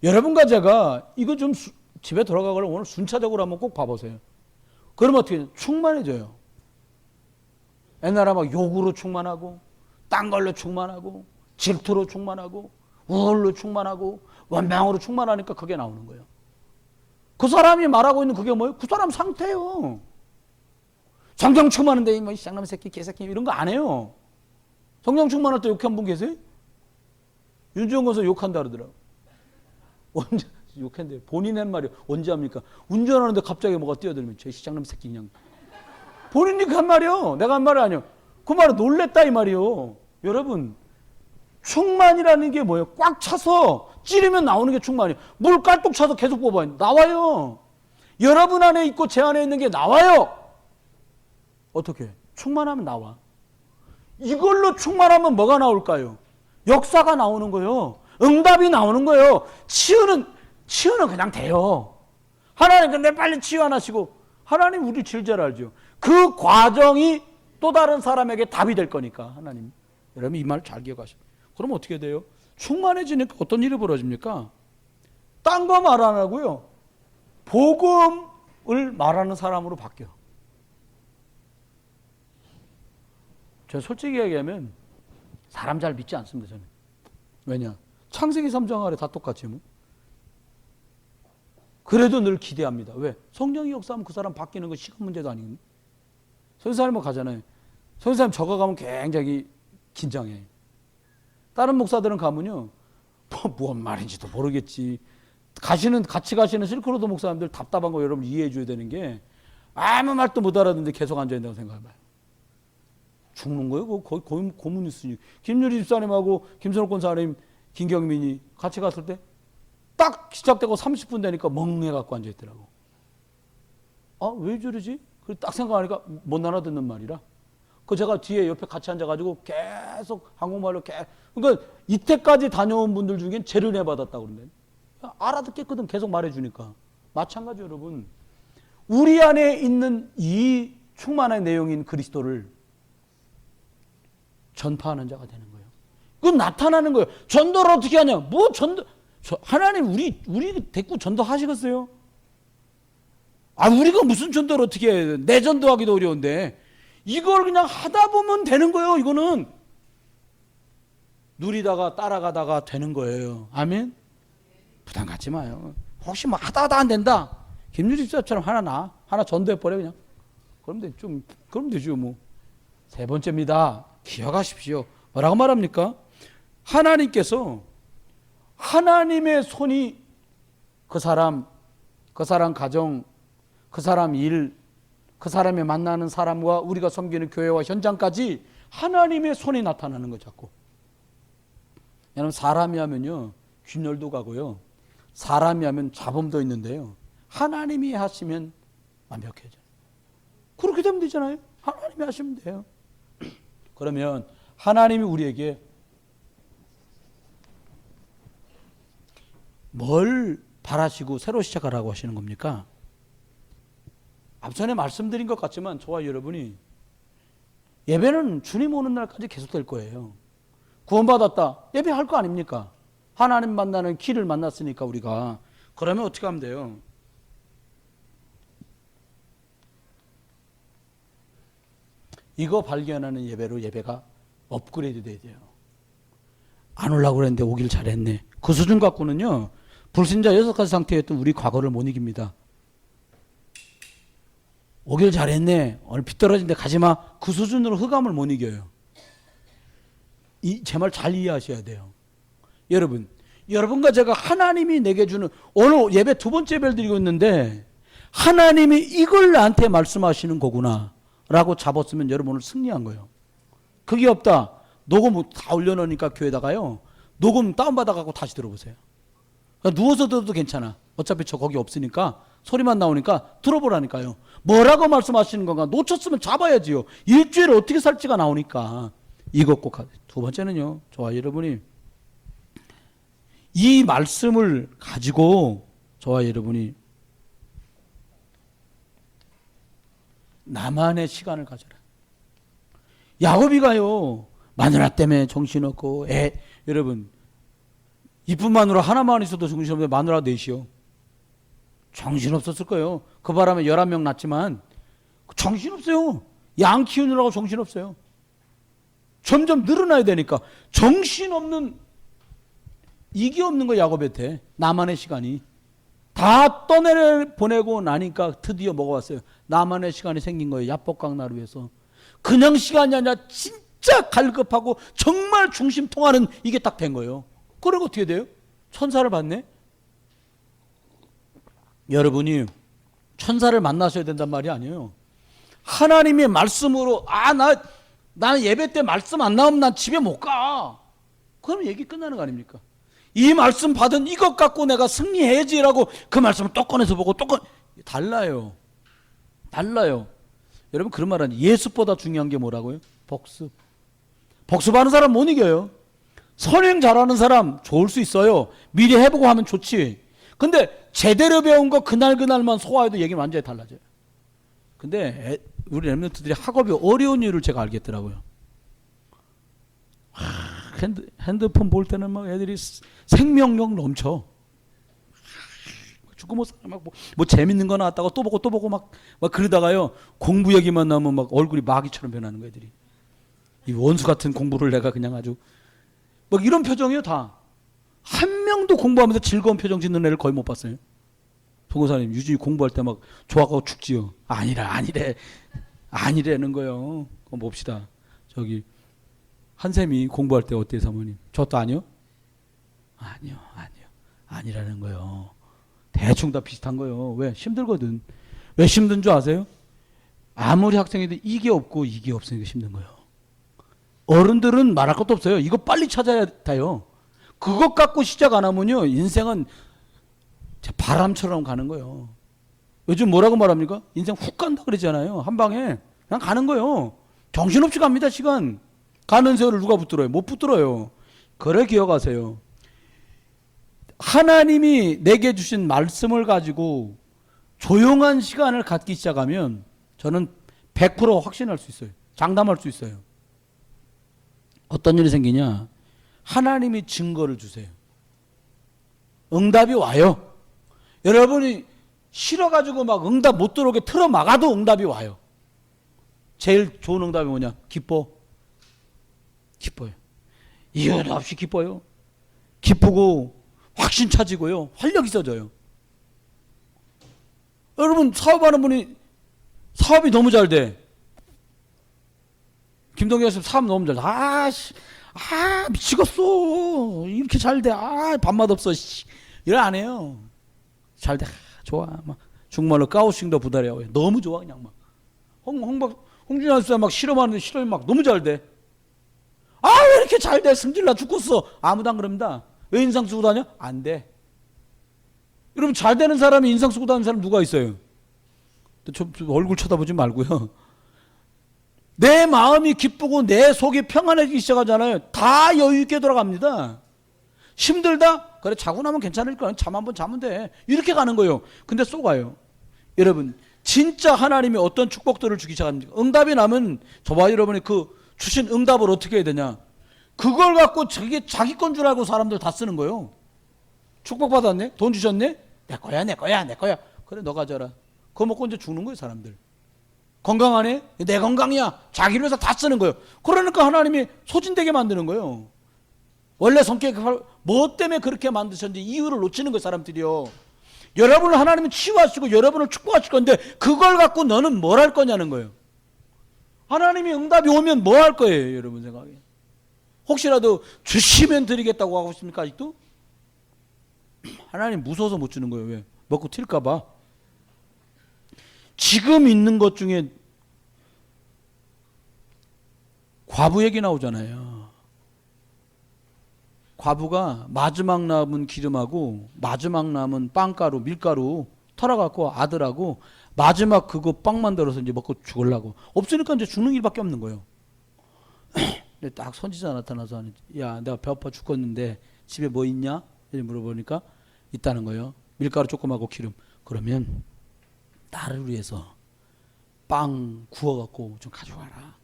여러분과 제가 이거 좀 집에 돌아가거나 오늘 순차적으로 한번 꼭 봐보세요. 그러면 어떻게 해요? 충만해져요. 옛날에 막 욕으로 충만하고 딴 걸로 충만하고 질투로 충만하고 우울로 충만하고 원망으로 충만하니까 그게 나오는 거예요. 그 사람이 말하고 있는 그게 뭐예요? 그 사람 상태예요. 성령 충만한데 이 쌍놈 새끼 개새끼 이런 거 안 해요. 성령 충만할 때 욕한 분 계세요? 윤주영 권사 욕한다 그러더라고. 언제 욕했는데 본인 한 말이 언제 합니까? 운전하는데 갑자기 뭐가 뛰어들면 저 쌍놈 새끼 그냥 본인이 한 말이요. 내가 한 말이 아니요. 그 말은 놀랬다 이 말이요. 여러분 충만이라는 게 뭐예요? 꽉 차서 찌르면 나오는 게 충만이에요. 물 깔뚝 차서 계속 뽑아요. 나와요. 여러분 안에 있고 제 안에 있는 게 나와요. 어떻게? 충만하면 나와. 이걸로 충만하면 뭐가 나올까요? 역사가 나오는 거예요. 응답이 나오는 거예요. 치유는 그냥 돼요. 하나님 근데 빨리 치유 안 하시고 하나님 우리 제일 잘 알죠. 그 과정이 또 다른 사람에게 답이 될 거니까 하나님. 여러분 이 말 잘 기억하세요. 그럼 어떻게 돼요? 충만해지니까 어떤 일이 벌어집니까? 딴 거 말 안 하고요. 복음을 말하는 사람으로 바뀌어. 저 솔직히 얘기하면 사람 잘 믿지 않습니다. 저는. 왜냐? 창세기 3장 아래 다 똑같지 뭐. 그래도 늘 기대합니다. 왜? 성령이 역사하면 그 사람 바뀌는 거 시간 문제도 아니거든요. 선생님 가잖아요. 선생님 저거 가면 굉장히 긴장해. 다른 목사들은 가면요. 뭔 말인지도 모르겠지. 같이 가시는 실크로드 목사님들 답답한 거 여러분 이해해 줘야 되는 게 아무 말도 못 알아듣는데 계속 앉아있다고 생각해봐요. 죽는 거예요. 거의 고문 있으니. 김유리 집사님하고 김선옥 권사님, 김경민이 같이 갔을 때 딱 시작되고 30분 되니까 멍해갖고 앉아있더라고. 아, 왜 저러지? 그래 딱 생각하니까 못 알아듣는 말이라. 그 제가 뒤에 옆에 같이 앉아가지고 계속 한국말로 그러니까 이때까지 다녀온 분들 중엔 제일 은혜 받았다고 그러는데 알아듣겠거든 계속 말해주니까. 마찬가지 여러분. 우리 안에 있는 이 충만한 내용인 그리스도를 전파하는 자가 되는 거예요. 그건 나타나는 거예요. 전도를 어떻게 하냐? 뭐 전도? 하나님 우리 대꾸 전도하시겠어요? 아 우리가 무슨 전도를 어떻게 해? 내 전도하기도 어려운데 이걸 그냥 하다 보면 되는 거예요. 이거는 누리다가 따라가다가 되는 거예요. 아멘. 부담 갖지 마요. 혹시 뭐 하다 안 된다. 김유리 집사처럼 하나 전도해 버려 그냥. 그럼 되죠 뭐. 세 번째입니다. 기억하십시오. 뭐라고 말합니까? 하나님께서 하나님의 손이 그 사람 가정, 그 사람 일, 그 사람이 만나는 사람과 우리가 섬기는 교회와 현장까지 하나님의 손이 나타나는 거 자꾸. 여러분 사람이 하면요 균열도 가고요. 사람이 하면 잡음도 있는데요. 하나님이 하시면 완벽해져요. 그렇게 되면 되잖아요. 하나님이 하시면 돼요. 그러면 하나님이 우리에게 뭘 바라시고 새로 시작하라고 하시는 겁니까? 앞전에 말씀드린 것 같지만 저와 여러분이 예배는 주님 오는 날까지 계속될 거예요. 구원받았다. 예배할 거 아닙니까? 하나님 만나는 길을 만났으니까 우리가. 그러면 어떻게 하면 돼요? 이거 발견하는 예배로 예배가 업그레이드 돼야 돼요. 안 오려고 그랬는데 오길 잘했네. 그 수준 갖고는요. 불신자 6가지 상태였던 우리 과거를 못 이깁니다. 오길 잘했네. 오늘 비 떨어진데 가지마. 그 수준으로 흑암을 못 이겨요. 제 말 잘 이해하셔야 돼요. 여러분과 제가 하나님이 내게 주는 오늘 예배 두 번째 예배를 드리고 있는데 하나님이 이걸 나한테 말씀하시는 거구나 라고 잡았으면 여러분 오늘 승리한 거예요. 그게 없다. 녹음 다 올려놓으니까 교회다가요. 녹음 다운받아갖고 다시 들어보세요. 누워서 들어도 괜찮아. 어차피 저 거기 없으니까 소리만 나오니까 들어보라니까요. 뭐라고 말씀하시는 건가 놓쳤으면 잡아야지요. 일주일에 어떻게 살지가 나오니까. 이것 꼭 하세요. 두 번째는요. 저와 여러분이 이 말씀을 가지고 저와 여러분이 나만의 시간을 가져라. 야곱이가요. 마누라 때문에 정신없고 여러분 이쁜 마누라 하나만 있어도 정신없는데 마누라 넷이요. 정신없었을 거예요. 그 바람에 11명 낳지만 정신없어요. 양 키우느라고 정신없어요. 점점 늘어나야 되니까 정신없는 이기 없는 거 야곱한테 나만의 시간이 다 떠내보내고 나니까 드디어 먹어왔어요. 나만의 시간이 생긴 거예요. 야복강나루 위해서. 그냥 시간이 아니라 진짜 갈급하고 정말 중심 통하는 이게 딱 된 거예요. 그리고 어떻게 돼요? 천사를 봤네? 여러분이 천사를 만나셔야 된단 말이 아니에요. 하나님의 말씀으로 나는 예배 때 말씀 안 나오면 난 집에 못 가. 그럼 얘기 끝나는 거 아닙니까? 이 말씀 받은 이것 갖고 내가 승리해야지라고 그 말씀을 또 꺼내서 보고 달라요. 여러분 그런 말 하니 예습보다 중요한 게 뭐라고요? 복습하는 사람 못 이겨요. 선행 잘하는 사람 좋을 수 있어요. 미리 해보고 하면 좋지. 근데 제대로 배운 거 그날만 소화해도 얘기는 완전히 달라져요. 근데 우리 랩런트들이 학업이 어려운 이유를 제가 알겠더라고요. 핸드폰 볼 때는 막 애들이 생명력 넘쳐. 죽고 뭐 재밌는 거 나왔다고 또 보고 막 그러다가요 공부 얘기만 나오면 막 얼굴이 마귀처럼 변하는 거 애들이. 이 원수 같은 공부를 내가 그냥 아주 막 이런 표정이에요 다. 한 명도 공부하면서 즐거운 표정 짓는 애를 거의 못 봤어요. 송교사님 유진이 공부할 때 막 좋아하고 죽지요. 아니라는 거예요. 그럼 봅시다. 저기 한샘이 공부할 때 어때요 사모님? 저도 아니요? 아니요. 아니라는 거예요. 대충 다 비슷한 거예요. 왜? 힘들거든. 왜 힘든 줄 아세요? 아무리 학생이도 이게 없고 이게 없으니까 힘든 거예요. 어른들은 말할 것도 없어요. 이거 빨리 찾아야 돼요. 그것 갖고 시작 안 하면요 인생은 바람처럼 가는 거예요. 요즘 뭐라고 말합니까? 인생 훅 간다 그러잖아요. 한 방에 그냥 가는 거예요. 정신없이 갑니다. 시간 가는 세월을 누가 붙들어요? 못 붙들어요. 그래 기억하세요. 하나님이 내게 주신 말씀을 가지고 조용한 시간을 갖기 시작하면 저는 100% 확신할 수 있어요. 장담할 수 있어요. 어떤 일이 생기냐? 하나님이 증거를 주세요. 응답이 와요. 여러분이 싫어가지고 막 응답 못 들어오게 틀어 막아도 응답이 와요. 제일 좋은 응답이 뭐냐? 기뻐요. 이유도 없이 기뻐요. 기쁘고 확신 차지고요. 활력 있어져요. 여러분 사업하는 분이 사업이 너무 잘 돼. 김동현 씨 사업 너무 잘 돼. 미치겠어. 이렇게 잘 돼. 밥맛 없어. 일 안 해요. 잘 돼. 좋아. 막 정말로 까우싱도 부다려요. 너무 좋아 그냥 막. 홍준환 씨가 막 실험하는데 실험이 막 너무 잘 돼. 왜 이렇게 잘 돼? 승질나 죽겠어. 아무도 안 그럽니다. 왜 인상 쓰고 다녀? 안 돼. 여러분 잘 되는 사람이 인상 쓰고 다니는 사람 누가 있어요? 저 얼굴 쳐다보지 말고요. 내 마음이 기쁘고 내 속이 평안해지기 시작하잖아요. 다 여유 있게 돌아갑니다. 힘들다? 그래 자고 나면 괜찮을 거야. 잠 한번 자면 돼. 이렇게 가는 거예요. 근데 쏘가요. 여러분 진짜 하나님이 어떤 축복들을 주기 시작합니까? 응답이 나면 저와 여러분이 그 주신 응답을 어떻게 해야 되냐? 그걸 갖고 자기 건 줄 알고 사람들 다 쓰는 거예요. 축복받았네? 돈 주셨네? 내 거야. 그래 너 가져라. 그거 먹고 이제 죽는 거예요 사람들. 건강하네? 내 건강이야. 자기를 위해서 다 쓰는 거예요. 그러니까 하나님이 소진되게 만드는 거예요. 원래 성격이 뭐 때문에 그렇게 만드셨는지 이유를 놓치는 거예요 사람들이요. 여러분을 하나님은 치유하시고 여러분을 축복하실 건데 그걸 갖고 너는 뭘 할 거냐는 거예요. 하나님이 응답이 오면 뭐 할 거예요 여러분 생각에? 혹시라도 주시면 드리겠다고 하고 있습니까 아직도? 하나님 무서워서 못 주는 거예요. 왜? 먹고 튈까 봐. 지금 있는 것 중에 과부 얘기 나오잖아요. 과부가 마지막 남은 기름하고 마지막 남은 빵가루, 밀가루 털어갖고 아들하고 마지막 그거 빵 만들어서 이제 먹고 죽으려고. 없으니까 이제 죽는 일밖에 없는 거예요. 근데 딱 선지자 나타나서 야 내가 배고파 죽겠는데 집에 뭐 있냐? 이렇게 물어보니까 있다는 거예요. 밀가루 조금하고 기름. 그러면 나를 위해서 빵 구워갖고 좀 가져와라.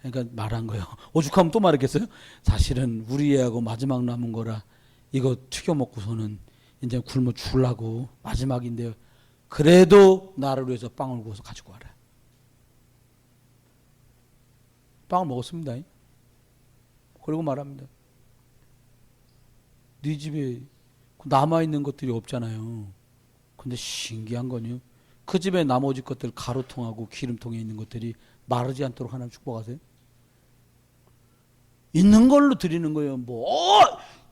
그러니까 말한 거예요. 오죽하면 또 말했겠어요? 사실은 우리 애하고 마지막 남은 거라 이거 튀겨 먹고서는 이제 굶어 죽으려고 마지막인데 그래도 나를 위해서 빵을 구워서 가지고 와라. 빵을 먹었습니다. 그리고 말합니다. 네 집에 남아있는 것들이 없잖아요. 근데 신기한 건요. 그 집에 나머지 것들 가루통하고 기름통에 있는 것들이 마르지 않도록 하나님 축복하세요. 있는 걸로 드리는 거예요.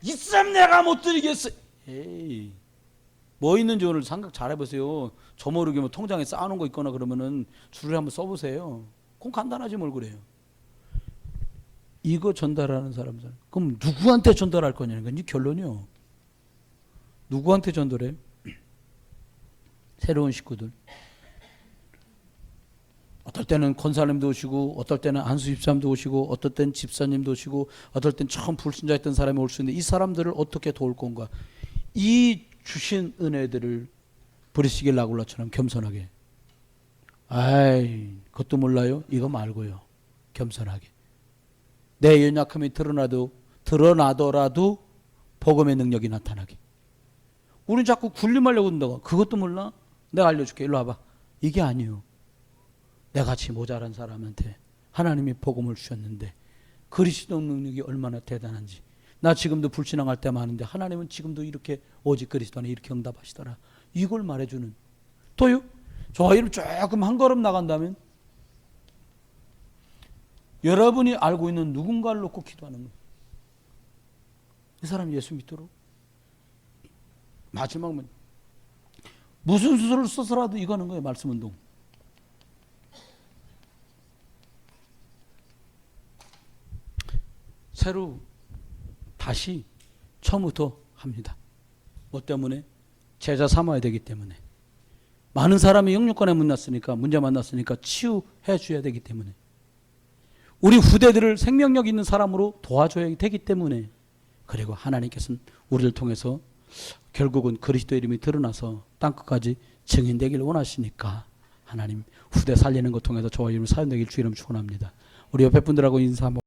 있으면 내가 못 드리겠어. 에이, 뭐 있는지 오늘 생각 잘 해보세요. 저 모르게 뭐 통장에 쌓아놓은 거 있거나 그러면은 줄을 한번 써보세요. 그럼 간단하지 뭘 그래요. 이거 전달하는 사람들. 그럼 누구한테 전달할 거냐는 건지 결론이요. 누구한테 전달해? 새로운 식구들. 어떨 때는 권사님도 오시고 어떨 때는 안수 집사님도 오시고 어떨 때는 집사님도 오시고 어떨 때는 처음 불신자였던 사람이 올 수 있는데 이 사람들을 어떻게 도울 건가? 이 주신 은혜들을 브리시길 라굴라처럼 겸손하게 아이, 그것도 몰라요? 이거 말고요. 겸손하게. 내 연약함이 드러나더라도 복음의 능력이 나타나게. 우리는 자꾸 군림하려고 한다고. 그것도 몰라? 내가 알려줄게. 일로 와봐. 이게 아니에요. 내같이 모자란 사람한테 하나님이 복음을 주셨는데 그리스도 능력이 얼마나 대단한지. 나 지금도 불신앙할 때 많은데 하나님은 지금도 이렇게 오직 그리스도 안에 이렇게 응답하시더라. 이걸 말해주는. 또요? 저 이름 조금 한 걸음 나간다면 여러분이 알고 있는 누군가를 놓고 기도하는 거예요. 이 사람 예수 믿도록. 마지막은 무슨 수술을 써서라도 이거 하는 거예요. 말씀 운동. 새로 다시 처음부터 합니다. 뭐 때문에? 제자 삼아야 되기 때문에. 많은 사람이 영육간에 문제 만났으니까 치유해 줘야 되기 때문에. 우리 후대들을 생명력 있는 사람으로 도와줘야 되기 때문에. 그리고 하나님께서는 우리를 통해서 결국은 그리스도의 이름이 드러나서 땅끝까지 증인되기를 원하시니까 하나님 후대 살리는 것 통해서 저와 이름 사용되길 주 이름 축원합니다. 우리 옆에 분들하고 인사 한번